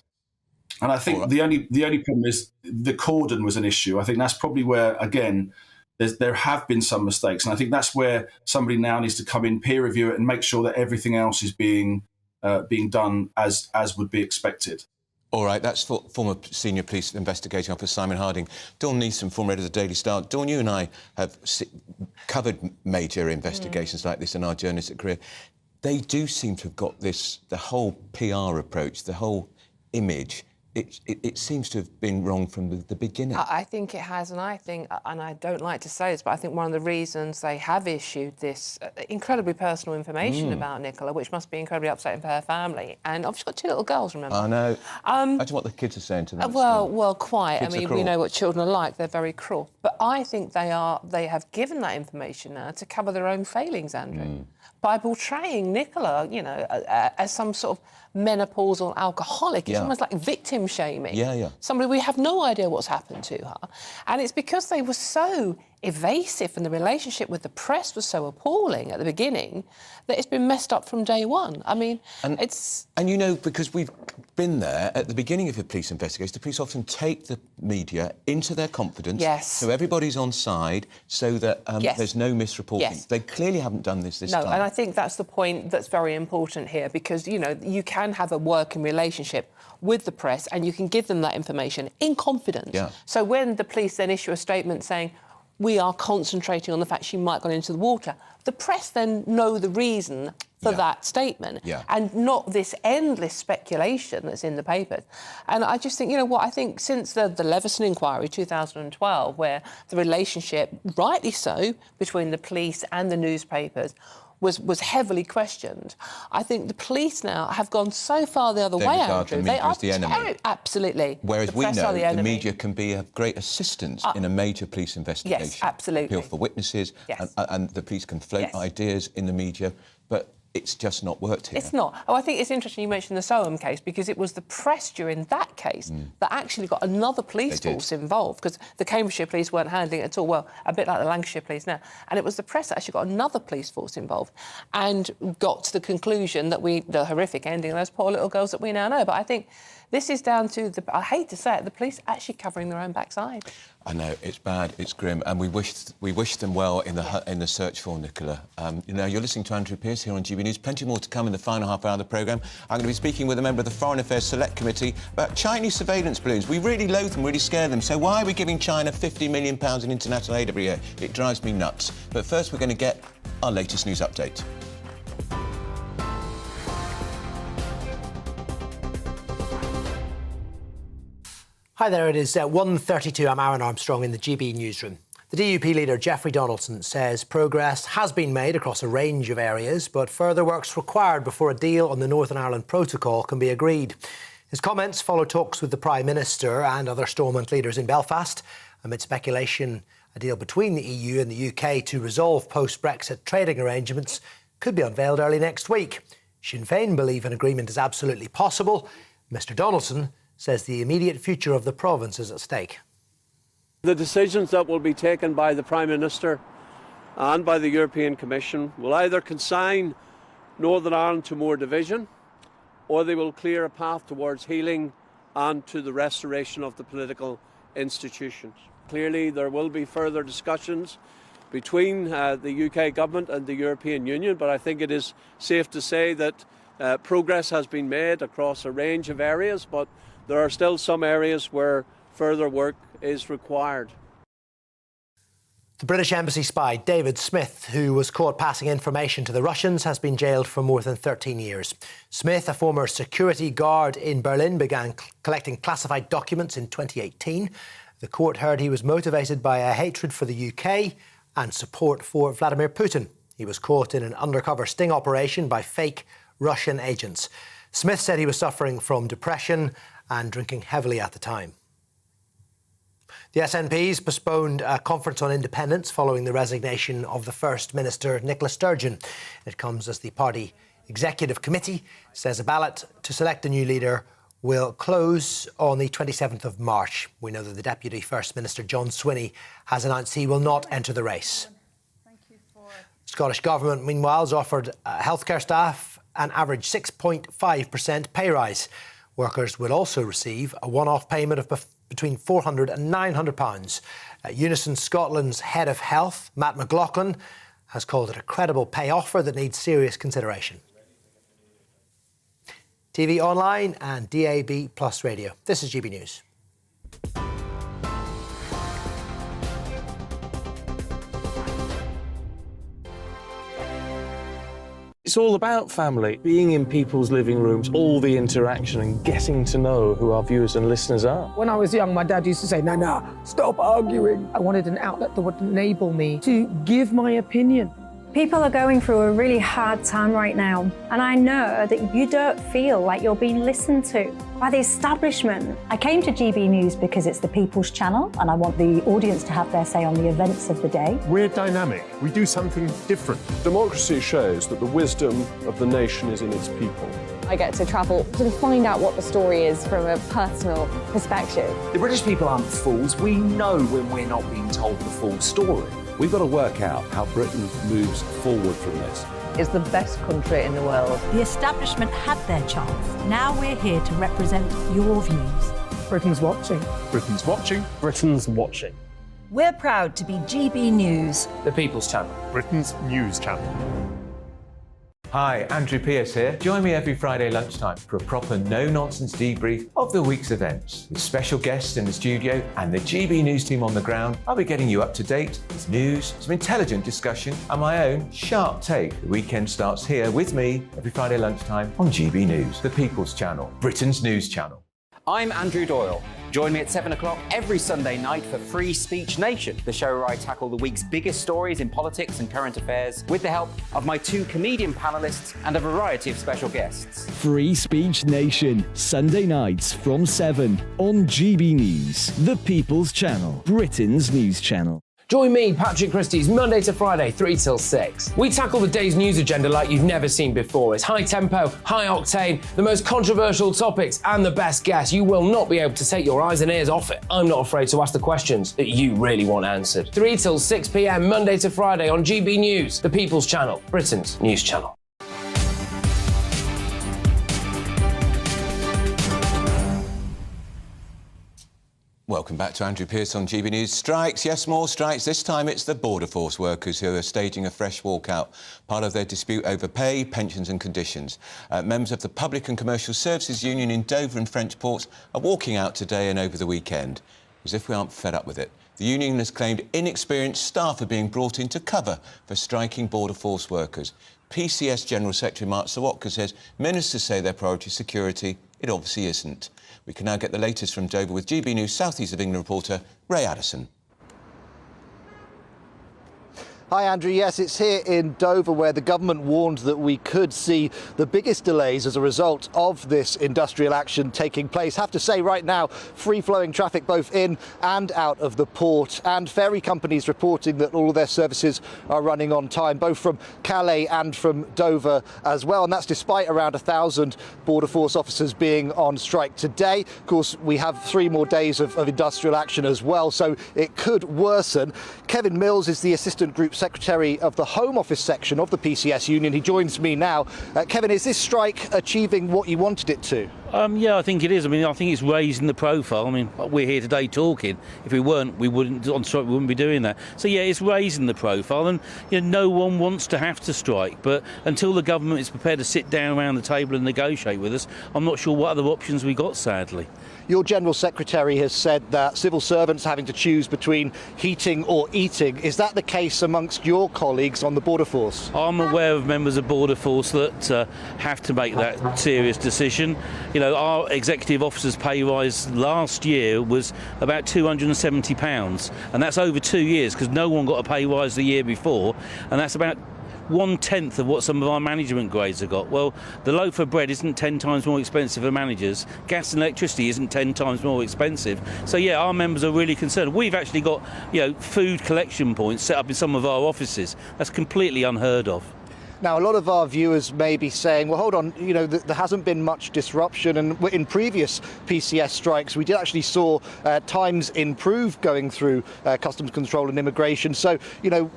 And I think the only problem is the cordon was an issue. I think that's probably where, again, there have been some mistakes, and I think that's where somebody now needs to come in, peer review it, and make sure that everything else is being done as would be expected. All right, that's former Senior Police Investigating Officer Simon Harding. Dawn Neeson, former editor of the Daily Star. Dawn, you and I have covered major investigations like this in our journalistic career. They do seem to have got the whole PR approach, the whole image. It seems to have been wrong from the beginning. I think it has, and I don't like to say this, but I think one of the reasons they have issued this incredibly personal information about Nicola, which must be incredibly upsetting for her family, and I've just got two little girls, remember? I know. Imagine what the kids are saying to them. Well, quite. Kids I mean, we know what children are like; they're very cruel. But I think they have given that information now to cover their own failings, Andrew, by portraying Nicola, as some sort of menopausal alcoholic. It's almost like victim shaming. Yeah. Somebody, we have no idea what's happened to her. And it's because they were so evasive and the relationship with the press was so appalling at the beginning that it's been messed up from day one. I mean, it's... And, because we've been there at the beginning of a police investigation, the police often take the media into their confidence. Yes. So everybody's on side so that there's no misreporting. Yes. They clearly haven't done this time. No, and I think that's the point that's very important here, because, you can have a working relationship with the press and you can give them that information in confidence. Yeah. So when the police then issue a statement saying, we are concentrating on the fact she might have gone into the water, the press then know the reason for that statement, and not this endless speculation that's in the papers. And I just think, I think since the Leveson inquiry, 2012, where the relationship, rightly so, between the police and the newspapers was heavily questioned, I think the police now have gone so far the other way, Andrew. They are the enemy. Absolutely. Whereas we know the media can be of great assistance in a major police investigation. Yes, absolutely. Appeal for witnesses, and the police can float ideas in the media, but it's just not worked here. It's not. Oh, I think it's interesting you mentioned the Soham case, because it was the press during that case that actually got another police force involved, because the Cambridgeshire police weren't handling it at all. Well, a bit like the Lancashire police now. And it was the press that actually got another police force involved and got to the conclusion that the horrific ending of those poor little girls that we now know. But I think this is down to I hate to say it, the police actually covering their own backside. I know, it's bad, it's grim, and we wish them well in the search for Nicola. You're listening to Andrew Pearce here on GB News. Plenty more to come in the final half hour of the programme. I'm going to be speaking with a member of the Foreign Affairs Select Committee about Chinese surveillance balloons. We really loathe them, really scare them. So why are we giving China £50 million in international aid every year? It drives me nuts. But first, we're going to get our latest news update. Hi there, it is 1:32. I'm Aaron Armstrong in the GB newsroom. The DUP leader, Jeffrey Donaldson, says progress has been made across a range of areas, but further work's required before a deal on the Northern Ireland Protocol can be agreed. His comments follow talks with the Prime Minister and other Stormont leaders in Belfast, amid speculation a deal between the EU and the UK to resolve post-Brexit trading arrangements could be unveiled early next week. Sinn Féin believe an agreement is absolutely possible. Mr Donaldson says the immediate future of the province is at stake. The decisions that will be taken by the Prime Minister and by the European Commission will either consign Northern Ireland to more division, or they will clear a path towards healing and to the restoration of the political institutions. Clearly, there will be further discussions between the UK government and the European Union, but I think it is safe to say that progress has been made across a range of areas, but there are still some areas where further work is required. The British Embassy spy David Smith, who was caught passing information to the Russians, has been jailed for more than 13 years. Smith, a former security guard in Berlin, began collecting classified documents in 2018. The court heard he was motivated by a hatred for the UK and support for Vladimir Putin. He was caught in an undercover sting operation by fake Russian agents. Smith said he was suffering from depression and drinking heavily at the time. The SNP's postponed a conference on independence following the resignation of the First Minister, Nicola Sturgeon. It comes as the party executive committee says a ballot to select a new leader will close on the 27th of March. We know that the Deputy First Minister, John Swinney, has announced he will not enter the race. Scottish Government, meanwhile, has offered healthcare staff an average 6.5% pay rise. Workers will also receive a one-off payment of between £400 and £900. Unison Scotland's head of health, Matt McLaughlin, has called it a credible pay offer that needs serious consideration. TV online and DAB Plus radio. This is GB News. It's all about family, being in people's living rooms, all the interaction and getting to know who our viewers and listeners are. When I was young, my dad used to say, "Nana, stop arguing." I wanted an outlet that would enable me to give my opinion. People are going through a really hard time right now, and I know that you don't feel like you're being listened to by the establishment. I came to GB News because it's the People's Channel, and I want the audience to have their say on the events of the day. We're dynamic. We do something different. Democracy shows that the wisdom of the nation is in its people. I get to travel to find out what the story is from a personal perspective. The British people aren't fools. We know when we're not being told the full story. We've got to work out how Britain moves forward from this. It's the best country in the world. The establishment had their chance. Now we're here to represent your views. Britain's watching. Britain's watching. Britain's watching. We're proud to be GB News. The People's Channel. Britain's news channel. Hi, Andrew Pierce here. Join me every Friday lunchtime for a proper no-nonsense debrief of the week's events. With special guests in the studio and the GB News team on the ground, I'll be getting you up to date with news, some intelligent discussion and my own sharp take. The weekend starts here with me every Friday lunchtime on GB News, the People's Channel, Britain's news channel. I'm Andrew Doyle. Join me at 7 o'clock every Sunday night for Free Speech Nation, the show where I tackle the week's biggest stories in politics and current affairs with the help of my two comedian panellists and a variety of special guests. Free Speech Nation, Sunday nights from 7 on GB News, the People's Channel, Britain's news channel. Join me, Patrick Christie's, Monday to Friday, 3 till 6. We tackle the day's news agenda like you've never seen before. It's high tempo, high octane, the most controversial topics and the best guests. You will not be able to take your eyes and ears off it. I'm not afraid to ask the questions that you really want answered. 3 till 6 p.m, Monday to Friday on GB News, the People's Channel, Britain's news channel. Welcome back to Andrew Pierce on GB News. Strikes, yes, more strikes. This time it's the Border Force workers who are staging a fresh walkout, part of their dispute over pay, pensions and conditions. Members of the Public and Commercial Services Union in Dover and French ports are walking out today and over the weekend, as if we aren't fed up with it. The union has claimed inexperienced staff are being brought in to cover for striking Border Force workers. PCS General Secretary Mark Sawatka says ministers say their priority is security. It obviously isn't. We can now get the latest from Dover with GB News South East of England reporter Ray Addison. Hi, Andrew. Yes, it's here in Dover where the government warned that we could see the biggest delays as a result of this industrial action taking place. Have to say right now, free-flowing traffic both in and out of the port, and ferry companies reporting that all of their services are running on time, both from Calais and from Dover as well. And that's despite around 1,000 Border Force officers being on strike today. Of course, we have 3 more days of industrial action as well, so it could worsen. Kevin Mills is the Assistant Group Secretary of the Home Office section of the PCS union. He joins me now. Kevin, is this strike achieving what you wanted it to? Yeah, I think it is. I mean, I think it's raising the profile. I mean, we're here today talking. If we weren't, we wouldn't on strike. We wouldn't be doing that. So yeah, it's raising the profile, and no one wants to have to strike. But until the government is prepared to sit down around the table and negotiate with us, I'm not sure what other options we got. Sadly, your General Secretary has said that civil servants are having to choose between heating or eating. Is that the case amongst your colleagues on the Border Force? I'm aware of members of Border Force that have to make that serious decision. Our executive officers' pay rise last year was about £270, and that's over 2 years because no one got a pay rise the year before, and that's about 1/10 of what some of our management grades have got. Well, the loaf of bread isn't 10 times more expensive for managers. Gas and electricity isn't 10 times more expensive. So yeah, our members are really concerned. We've actually got, food collection points set up in some of our offices. That's completely unheard of. Now, a lot of our viewers may be saying, well, hold on, there hasn't been much disruption, and in previous PCS strikes, we did actually saw times improve going through customs control and immigration. So, how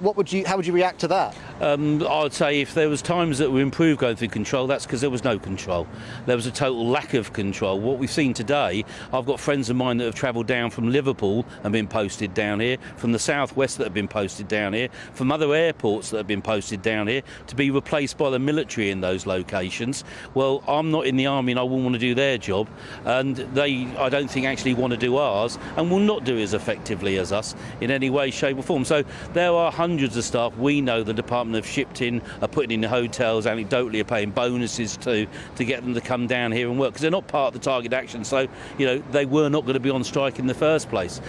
would you react to that? I'd say if there was times that were improved going through control, that's because there was no control. There was a total lack of control. What we've seen today, I've got friends of mine that have travelled down from Liverpool and been posted down here, from the southwest that have been posted down here, from other airports that have been posted down here, to be replaced by the military in those locations. Well, I'm not in the army and I wouldn't want to do their job, and they, I don't think, actually want to do ours and will not do as effectively as us in any way, shape or form. So there are hundreds of staff we know the Department have shipped in, are putting in hotels, anecdotally are paying bonuses to get them to come down here and work, because they're not part of the target action, so they were not going to be on strike in the first place.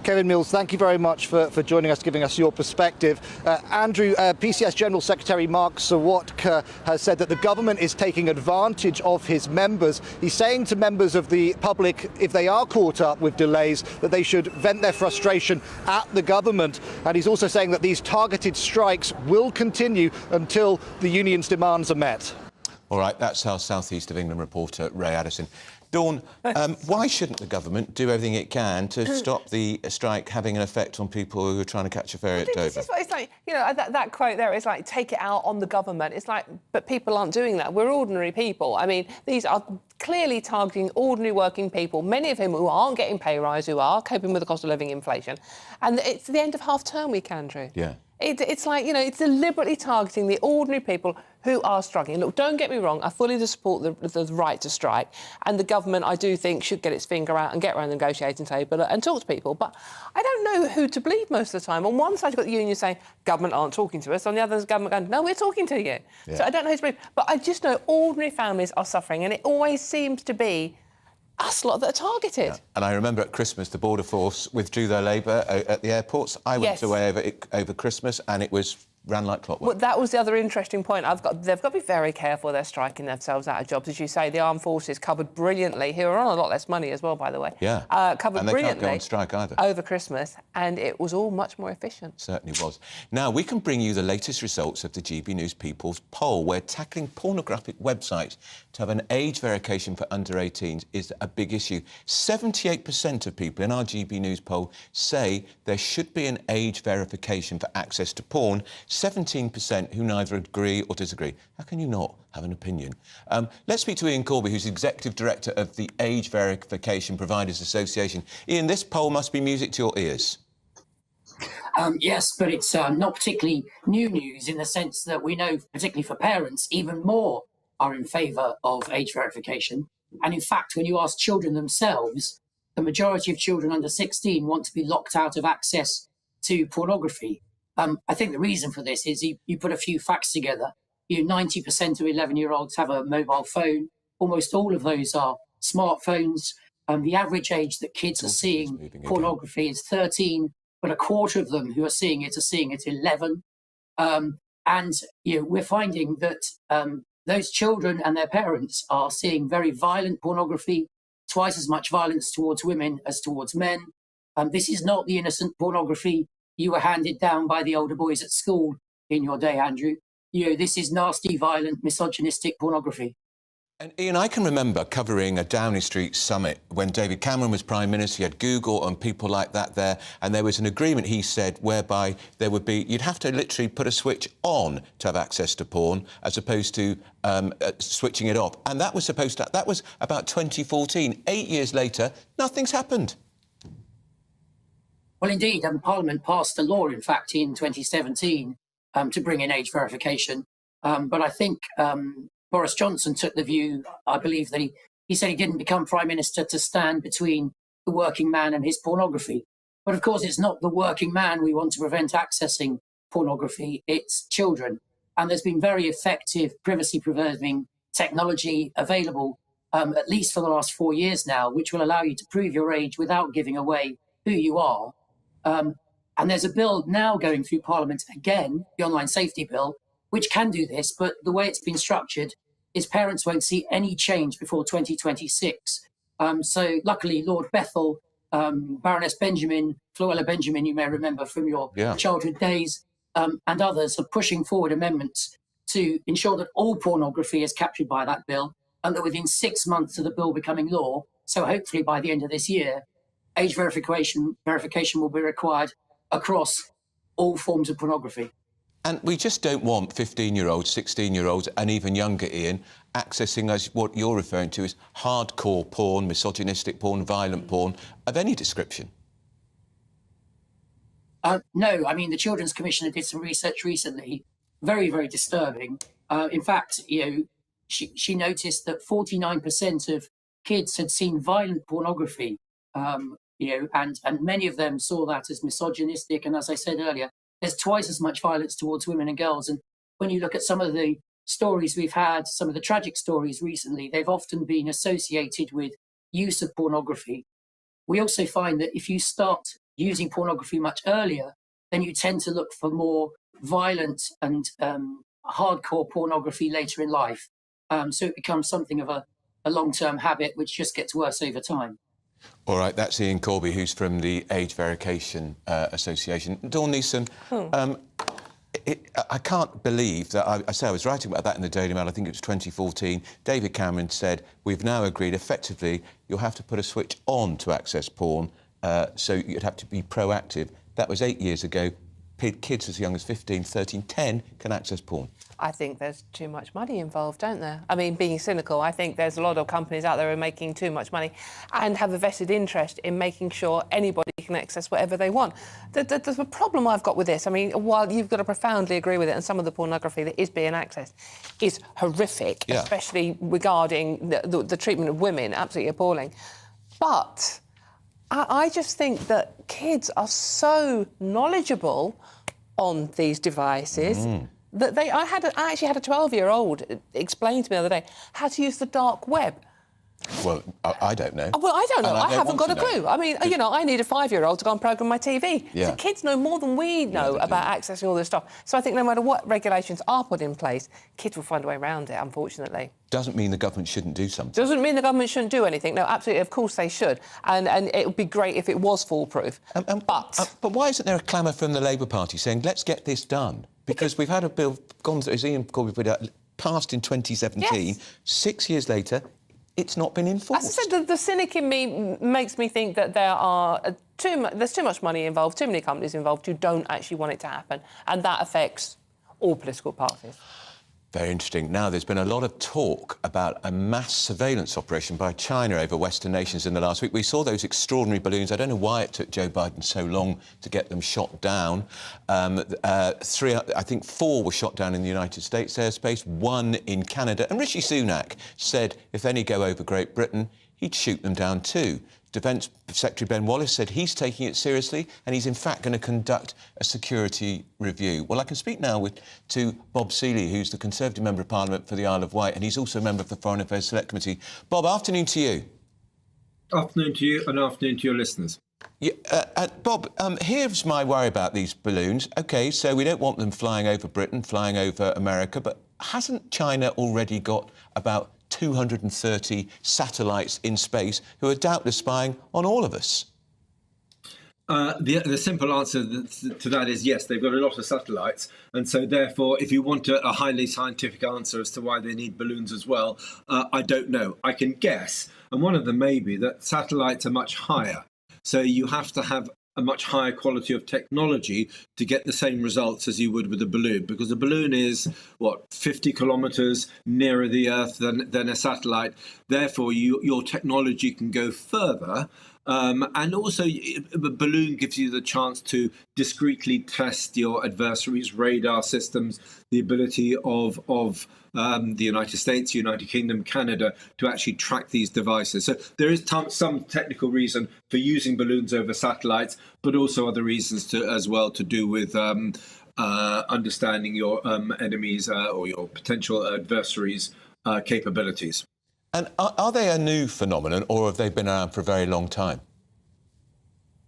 Kevin Mills, thank you very much for joining us, giving us your perspective. Andrew, PCS General Secretary Mark Sawatka has said that the government is taking advantage of his members. He's saying to members of the public, if they are caught up with delays, that they should vent their frustration at the government. And he's also saying that these targeted strikes will continue until the union's demands are met. All right, that's our South East of England reporter, Ray Addison. Dawn, why shouldn't the government do everything it can to stop the strike having an effect on people who are trying to catch a ferry at Dover? This is what it's like, that quote there is like, take it out on the government. It's like, but people aren't doing that. We're ordinary people. I mean, these are clearly targeting ordinary working people, many of whom who aren't getting pay rise, who are coping with the cost of living inflation. And it's the end of half-term week, Andrew. Yeah. It's like, it's deliberately targeting the ordinary people who are struggling. Look, don't get me wrong, I fully support the right to strike, and the government, I do think, should get its finger out and get around the negotiating table and talk to people. But I don't know who to believe most of the time. On one side, you've got the union saying, government aren't talking to us. On the other, the government going, no, we're talking to you. Yeah. So I don't know who to believe. But I just know ordinary families are suffering, and it always seems to be us lot that are targeted. Yeah. And I remember at Christmas, the Border Force withdrew their labour at the airports. I went away over Christmas, and it ran like clockwork. Well, that was the other interesting point. They've got to be very careful they're striking themselves out of jobs. As you say, the armed forces covered brilliantly, who are on a lot less money as well, by the way. Yeah. Covered and they brilliantly. Can't go on strike either. Over Christmas, and it was all much more efficient. Certainly was. Now, we can bring you the latest results of the GB News People's poll, where tackling pornographic websites to have an age verification for under 18s is a big issue. 78% of people in our GB News poll say there should be an age verification for access to porn. 17% who neither agree or disagree. How can you not have an opinion? Let's speak to Ian Corby, who's Executive Director of the Age Verification Providers Association. Ian, this poll must be music to your ears. Yes, but it's not particularly new news in the sense that we know, particularly for parents, even more are in favour of age verification. And in fact, when you ask children themselves, the majority of children under 16 want to be locked out of access to pornography. I think the reason for this is you put a few facts together. 90% of 11-year-olds have a mobile phone. Almost all of those are smartphones. The average age that kids are seeing pornography is 13, but a quarter of them who are seeing it 11. And we're finding that those children and their parents are seeing very violent pornography, twice as much violence towards women as towards men. This is not the innocent pornography you were handed down by the older boys at school in your day, Andrew. This is nasty, violent, misogynistic pornography. And Ian, I can remember covering a Downing Street summit when David Cameron was Prime Minister. You had Google and people like that there, and there was an agreement, he said, whereby there would be, you'd have to literally put a switch on to have access to porn, as opposed to switching it off. And that was supposed to, that was about 2014. 8 years later, nothing's happened. Well, indeed, Parliament passed a law, in fact, in 2017 to bring in age verification. But I think Boris Johnson took the view, I believe, that he said he didn't become Prime Minister to stand between the working man and his pornography. But of course, it's not the working man we want to prevent accessing pornography, it's children. And there's been very effective privacy-preserving technology available, at least for the last 4 years now, which will allow you to prove your age without giving away who you are. And there's a bill now going through Parliament again, the Online Safety Bill, which can do this, but the way it's been structured is parents won't see any change before 2026. So luckily, Lord Bethel, Baroness Benjamin, Floella Benjamin, you may remember from your childhood days, and others are pushing forward amendments to ensure that all pornography is captured by that bill, and that within 6 months of the bill becoming law, so hopefully by the end of this year, age verification will be required across all forms of pornography. And we just don't want 15-year-olds, 16-year-olds and even younger, Ian, accessing, as what you're referring to, is hardcore porn, misogynistic porn, violent porn of any description. No, I mean, the Children's Commissioner did some research recently, very, very disturbing. In fact, she noticed that 49% of kids had seen violent pornography, and many of them saw that as misogynistic. And as I said earlier, there's twice as much violence towards women and girls. And when you look at some of the stories we've had, some of the tragic stories recently, they've often been associated with use of pornography. We also find that if you start using pornography much earlier, then you tend to look for more violent and hardcore pornography later in life. So it becomes something of a long-term habit, which just gets worse over time. All right, that's Ian Corby, who's from the Age Verification Association. Dawn Neeson, I can't believe that I was writing about that in the Daily Mail, I think it was 2014. David Cameron said, we've now agreed, effectively, you'll have to put a switch on to access porn, so you'd have to be proactive. That was 8 years ago. Kids as young as 15, 13, 10 can access porn. I think there's too much money involved, don't there? I mean, being cynical, I think there's a lot of companies out there who are making too much money and have a vested interest in making sure anybody can access whatever they want. The problem I've got with this, I mean, while you've got to profoundly agree with it, and some of the pornography that is being accessed is horrific, especially regarding the treatment of women, absolutely appalling. But I just think that kids are so knowledgeable on these devices that I actually had a 12-year-old explain to me the other day how to use the dark web. Well, I don't know. Well, I don't know. I haven't got a clue. I mean, I need a 5-year-old to go and program my TV. Yeah. So kids know more than we know about accessing all this stuff. So I think no matter what regulations are put in place, kids will find a way around it, unfortunately. Doesn't mean the government shouldn't do something. Doesn't mean the government shouldn't do anything. No, absolutely, of course they should. And it would be great if it was foolproof. But why isn't there a clamour from the Labour Party saying, let's get this done? Because we've had a bill, as Ian Corby put it, passed in 2017. 6 years later, it's not been enforced. As I said, the cynic in me makes me think that there's too much money involved, too many companies involved who don't actually want it to happen, and that affects all political parties. Very interesting. Now, there's been a lot of talk about a mass surveillance operation by China over Western nations in the last week. We saw those extraordinary balloons. I don't know why it took Joe Biden so long to get them shot down. I think 4 were shot down in the United States airspace, 1 in Canada. And Rishi Sunak said if any go over Great Britain, he'd shoot them down too. Defence Secretary Ben Wallace said he's taking it seriously and he's in fact going to conduct a security review. Well, I can speak now to Bob Seeley, who's the Conservative Member of Parliament for the Isle of Wight, and he's also a member of the Foreign Affairs Select Committee. Bob, afternoon to you. Afternoon to you and afternoon to your listeners. Yeah, Bob, here's my worry about these balloons. OK, so we don't want them flying over Britain, flying over America, but hasn't China already got about 230 satellites in space who are doubtless spying on all of us? The simple answer to that is yes, they've got a lot of satellites. And so therefore, if you want a highly scientific answer as to why they need balloons as well, I don't know. I can guess. And one of them may be that satellites are much higher. So you have to have a much higher quality of technology to get the same results as you would with a balloon, because a balloon is, 50 kilometres nearer the Earth than a satellite. Therefore, your technology can go further. And also, a balloon gives you the chance to discreetly test your adversaries' radar systems, the ability of the United States, United Kingdom, Canada to actually track these devices. So there is some technical reason for using balloons over satellites, but also other reasons as well to do with understanding your enemies or your potential adversaries' capabilities. And are they a new phenomenon, or have they been around for a very long time?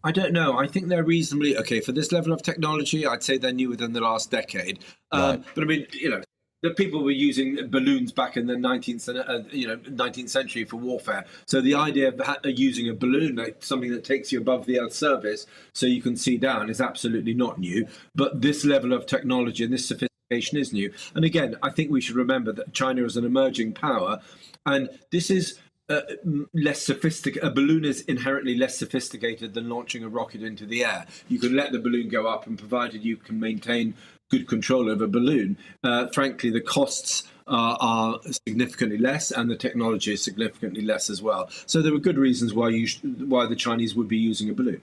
I don't know. I think they're reasonably okay for this level of technology. I'd say they're new within the last decade. Right. But I mean, the people were using balloons back in the 19th century for warfare. So the idea of using a balloon, like something that takes you above the Earth's surface so you can see down, is absolutely not new. But this level of technology and this sophistication is new. And again, I think we should remember that China is an emerging power, and this is less sophisticated. A balloon is inherently less sophisticated than launching a rocket into the air. You can let the balloon go up, and provided you can maintain good control over a balloon, frankly, the costs are significantly less, and the technology is significantly less as well. So there are good reasons why the Chinese would be using a balloon.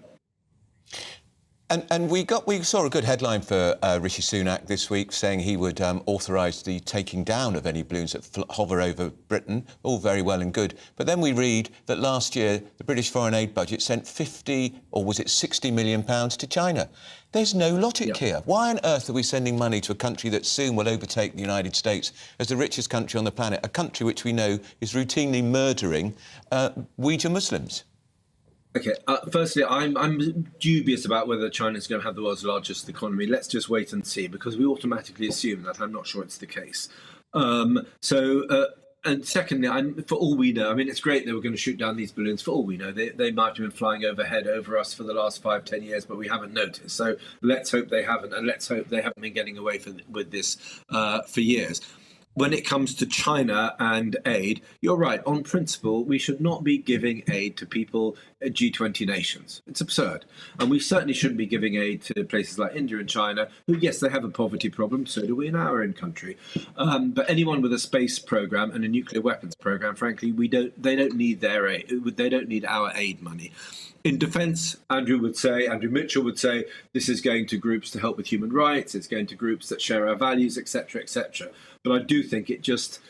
And we saw a good headline for Rishi Sunak this week, saying he would authorise the taking down of any balloons that hover over Britain. All very well and good. But then we read that last year the British foreign aid budget sent 50, or was it 60 million pounds to China. There's no logic here. Why on earth are we sending money to a country that soon will overtake the United States as the richest country on the planet, a country which we know is routinely murdering Uyghur Muslims? OK, firstly, I'm dubious about whether China is going to have the world's largest economy. Let's just wait and see, because we automatically assume that. I'm not sure it's the case. And secondly, for all we know, I mean, it's great they were going to shoot down these balloons. For all we know, they might have been flying overhead over us for the last 5-10 years, but we haven't noticed. So let's hope they haven't, and let's hope they haven't been getting away with this for years. When it comes to China and aid, you're right. On principle, we should not be giving aid to people at G20 nations. It's absurd. And we certainly shouldn't be giving aid to places like India and China, who, yes, they have a poverty problem. So do we in our own country. But anyone with a space program and a nuclear weapons program, frankly, they don't need their aid. They don't need our aid money. In defence, Andrew Mitchell would say, this is going to groups to help with human rights, it's going to groups that share our values, etc., etc. But I do think it just,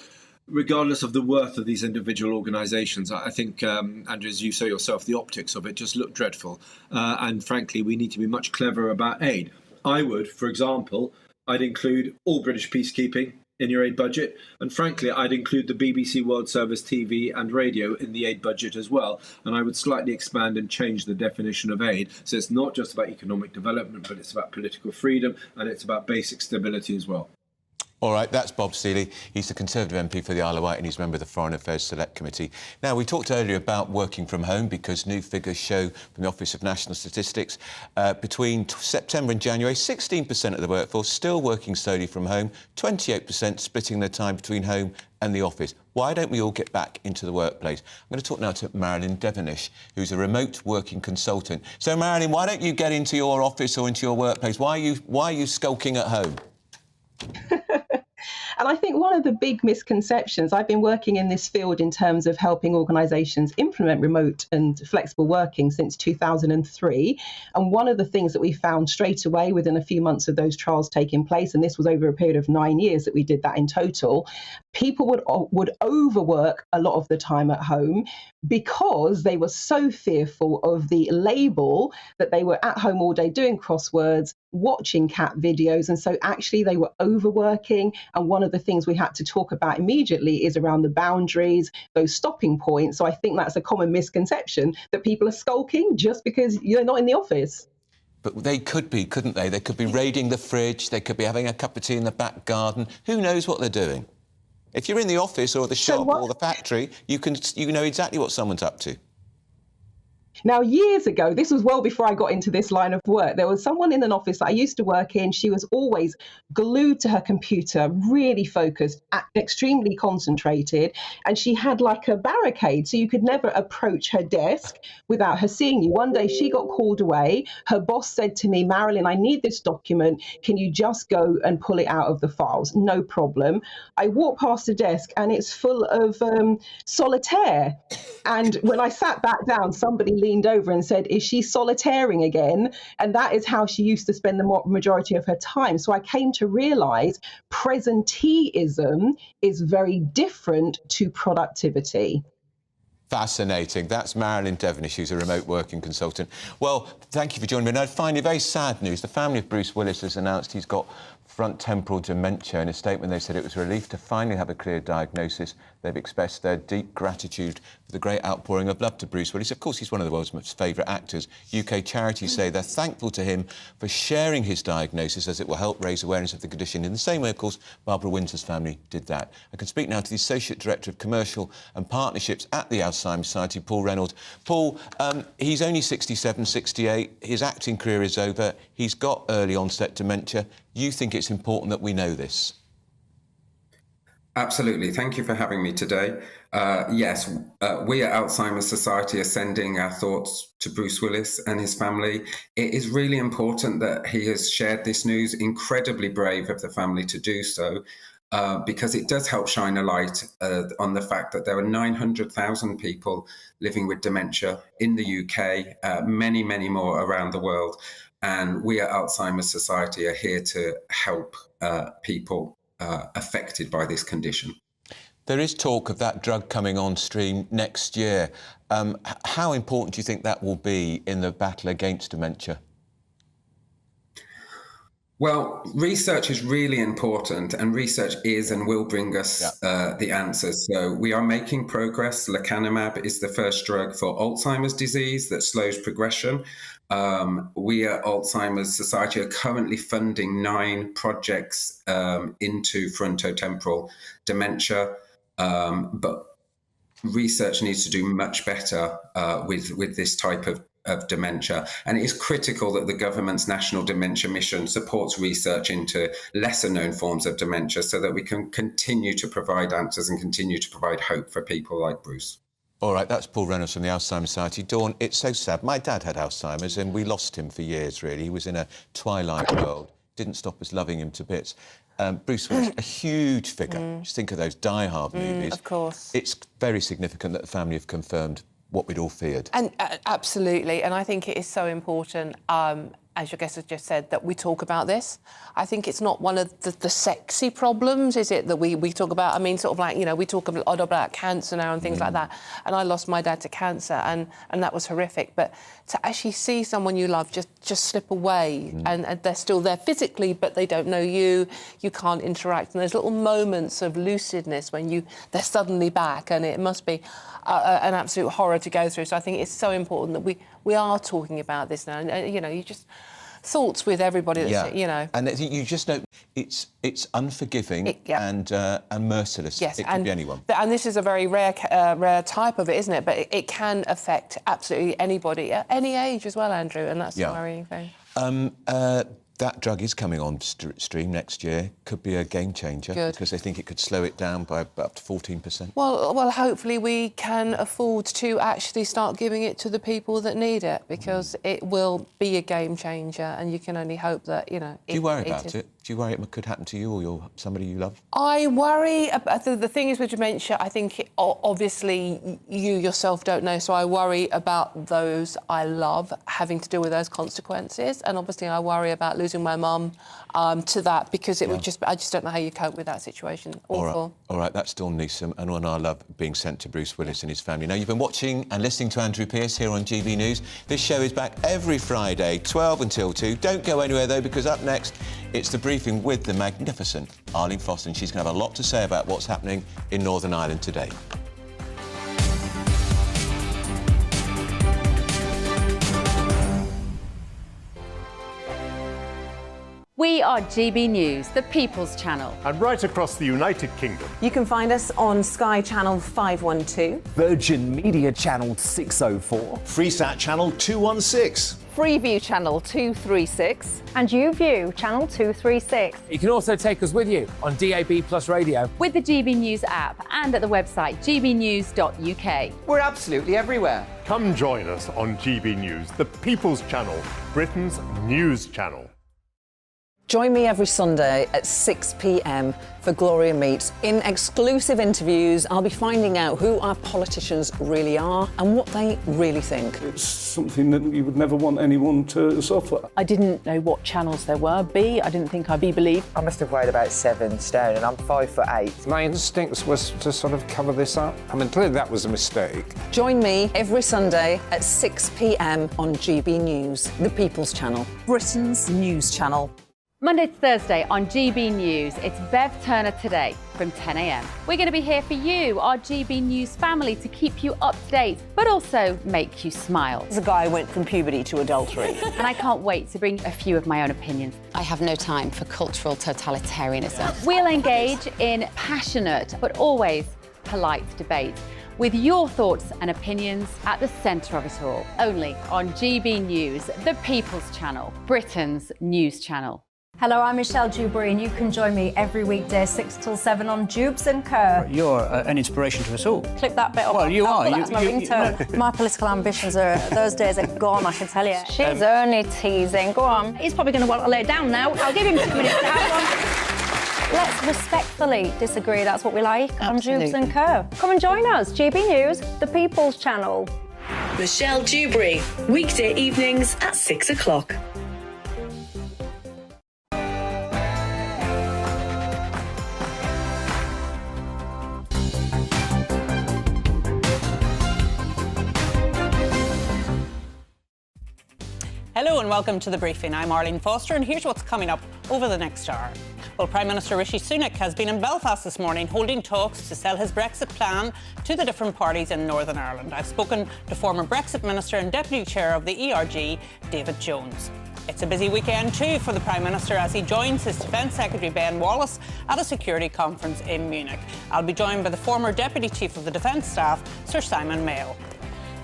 regardless of the worth of these individual organisations, I think, Andrew, as you say yourself, the optics of it just look dreadful. And frankly, we need to be much cleverer about aid. I would, for example, I'd include all British peacekeeping in your aid budget. And frankly, I'd include the BBC World Service TV and radio in the aid budget as well. And I would slightly expand and change the definition of aid. So it's not just about economic development, but it's about political freedom, and it's about basic stability as well. All right, that's Bob Seeley. He's the Conservative MP for the Isle of Wight, and he's a member of the Foreign Affairs Select Committee. Now, we talked earlier about working from home, because new figures show from the Office of National Statistics between September and January, 16% of the workforce still working solely from home, 28% splitting their time between home and the office. Why don't we all get back into the workplace? I'm going to talk now to Marilyn Devonish, who's a remote working consultant. So, Marilyn, why don't you get into your office or into your workplace? Why are you skulking at home? And I think one of the big misconceptions, I've been working in this field in terms of helping organisations implement remote and flexible working since 2003. And one of the things that we found straight away within a few months of those trials taking place, and this was over a period of 9 years that we did that in total, people would overwork a lot of the time at home because they were so fearful of the label that they were at home all day doing crosswords, watching cat videos. And so actually they were overworking. And one of the things we had to talk about immediately is around the boundaries, those stopping points. So I think that's a common misconception, that people are skulking just because you're not in the office. But they could be, couldn't they? They could be raiding the fridge, they could be having a cup of tea in the back garden. Who knows what they're doing? If you're in the office or the shop or the factory, you know exactly what someone's up to. Now, years ago, this was well before I got into this line of work, there was someone in an office that I used to work in. She was always glued to her computer, really focused, extremely concentrated, and she had like a barricade, so you could never approach her desk without her seeing you. One day she got called away. Her boss said to me, Marilyn, I need this document. Can you just go and pull it out of the files? No problem. I walked past the desk and it's full of solitaire. And when I sat back down, somebody leaned over and said, is she solitairing again? And that is how she used to spend the majority of her time. So I came to realize presenteeism is very different to productivity. Fascinating. That's Marilyn Devonish, who's a remote working consultant. Well, thank you for joining me. And finally, very sad news. The family of Bruce Willis has announced he's got frontotemporal dementia. In a statement, they said it was a relief to finally have a clear diagnosis. They've expressed their deep gratitude for the great outpouring of love to Bruce Willis. Of course, he's one of the world's most favourite actors. UK charities say they're thankful to him for sharing his diagnosis, as it will help raise awareness of the condition in the same way, of course, Barbara Windsor's family did that. I can speak now to the Associate Director of Commercial and Partnerships at the Alzheimer's Society, Paul Reynolds. Paul, he's only 67, 68. His acting career is over. He's got early onset dementia. You think it's important that we know this? Absolutely. Thank you for having me today. Yes, we at Alzheimer's Society are sending our thoughts to Bruce Willis and his family. It is really important that he has shared this news. Incredibly brave of the family to do so, because it does help shine a light on the fact that there are 900,000 people living with dementia in the UK, many, many more around the world. And we at Alzheimer's Society are here to help people affected by this condition. There is talk of that drug coming on stream next year. How important do you think that will be in the battle against dementia? Well, research is really important, and research is and will bring us the answers. So we are making progress. Lecanemab is the first drug for Alzheimer's disease that slows progression. We at Alzheimer's Society are currently funding 9 projects into frontotemporal dementia, but research needs to do much better with this type of dementia. And it is critical that the government's National Dementia Mission supports research into lesser known forms of dementia so that we can continue to provide answers and continue to provide hope for people like Bruce. All right, that's Paul Reynolds from the Alzheimer's Society. Dawn, it's so sad. My dad had Alzheimer's and we lost him for years, really. He was in a twilight world. Didn't stop us loving him to bits. Bruce Willis, a huge figure. Just think of those Die Hard movies. Of course. It's very significant that the family have confirmed what we'd all feared. And absolutely, and I think it is so important, as your guest has just said, that we talk about this. I think it's not one of the sexy problems, is it, that we talk about? I mean, sort of like, you know, we talk a lot about cancer now and things like that. And I lost my dad to cancer, and that was horrific. But to actually see someone you love just slip away, and they're still there physically, but they don't know you can't interact. And there's little moments of lucidness when they're suddenly back, and it must be an absolute horror to go through. So I think it's so important that we are talking about this now. And, you know, you just thoughts with everybody that's, you know. And you just know it's unforgiving and merciless. Yes, it could be anyone. And this is a very rare type of it, isn't it? But it can affect absolutely anybody at any age as well, Andrew, and that's the worrying thing. That drug is coming on stream next year. Could be a game changer because they think it could slow it down by up to 14%. Well, hopefully we can afford to actually start giving it to the people that need it, because it will be a game changer, and you can only hope that, you know. Do you worry about it? Do you worry it could happen to you or somebody you love? I worry about the thing is with dementia. I think obviously you yourself don't know, so I worry about those I love having to deal with those consequences, and obviously I worry about losing my mum to that, because it would I just don't know how you cope with that situation. Awful. All right, that's Dawn Newsome, and all our love being sent to Bruce Willis and his family. Now, you've been watching and listening to Andrew Pearce here on GB News. This show is back every Friday, 12 until 2. Don't go anywhere, though, because up next, it's the briefing with the magnificent Arlene Foss, and she's going to have a lot to say about what's happening in Northern Ireland today. We We are GB News, the People's Channel. And right across the United Kingdom. You can find us on Sky Channel 512, Virgin Media Channel 604, Freesat Channel 216, Freeview Channel 236, and YouView Channel 236. You can also take us with you on DAB+ radio, with the GB News app and at the website gbnews.uk. We're absolutely everywhere. Come join us on GB News, the People's Channel, Britain's news channel. Join me every Sunday at 6 p.m. for Gloria Meets. In exclusive interviews, I'll be finding out who our politicians really are and what they really think. It's something that you would never want anyone to suffer. I didn't know what channels there were. B, I didn't think I'd be believed. I must have weighed about 7 stone and I'm 5'8". My instincts was to sort of cover this up. I mean, clearly that was a mistake. Join me every Sunday at 6 p.m. on GB News, the People's Channel, Britain's news channel. Monday to Thursday on GB News, it's Bev Turner Today from 10 a.m. We're going to be here for you, our GB News family, to keep you up to date, but also make you smile. There's a guy who went from puberty to adultery. And I can't wait to bring a few of my own opinions. I have no time for cultural totalitarianism. We'll engage in passionate, but always polite debate, with your thoughts and opinions at the centre of it all. Only on GB News, the People's Channel, Britain's news channel. Hello, I'm Michelle Dewberry, and you can join me every weekday 6 till 7 on Jubes and Kerr. You're an inspiration to us all. Clip that bit off. Well, you are. That's my ringtone. My political ambitions are, those days are gone, I can tell you. She's only teasing. Go on. He's probably going to want to lay down now. I'll give him 2 minutes to have one. Let's respectfully disagree. That's what we like. Absolutely. On Jubes and Kerr. Come and join us. GB News, the People's Channel. Michelle Dewberry, weekday evenings at 6 o'clock. Hello and welcome to The Briefing. I'm Arlene Foster and here's what's coming up over the next hour. Well, Prime Minister Rishi Sunak has been in Belfast this morning holding talks to sell his Brexit plan to the different parties in Northern Ireland. I've spoken to former Brexit Minister and Deputy Chair of the ERG, David Jones. It's a busy weekend too for the Prime Minister as he joins his Defence Secretary Ben Wallace at a security conference in Munich. I'll be joined by the former Deputy Chief of the Defence Staff, Sir Simon Mayo.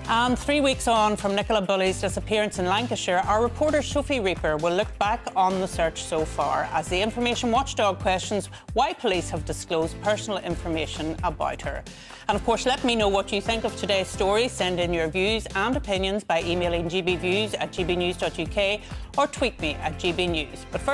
And 3 weeks on from Nicola Bulley's disappearance in Lancashire, our reporter Sophie Reaper will look back on the search so far as the information watchdog questions why police have disclosed personal information about her. And of course, let me know what you think of today's story. Send in your views and opinions by emailing gbviews@gbnews.uk or tweet me at gbnews. But first,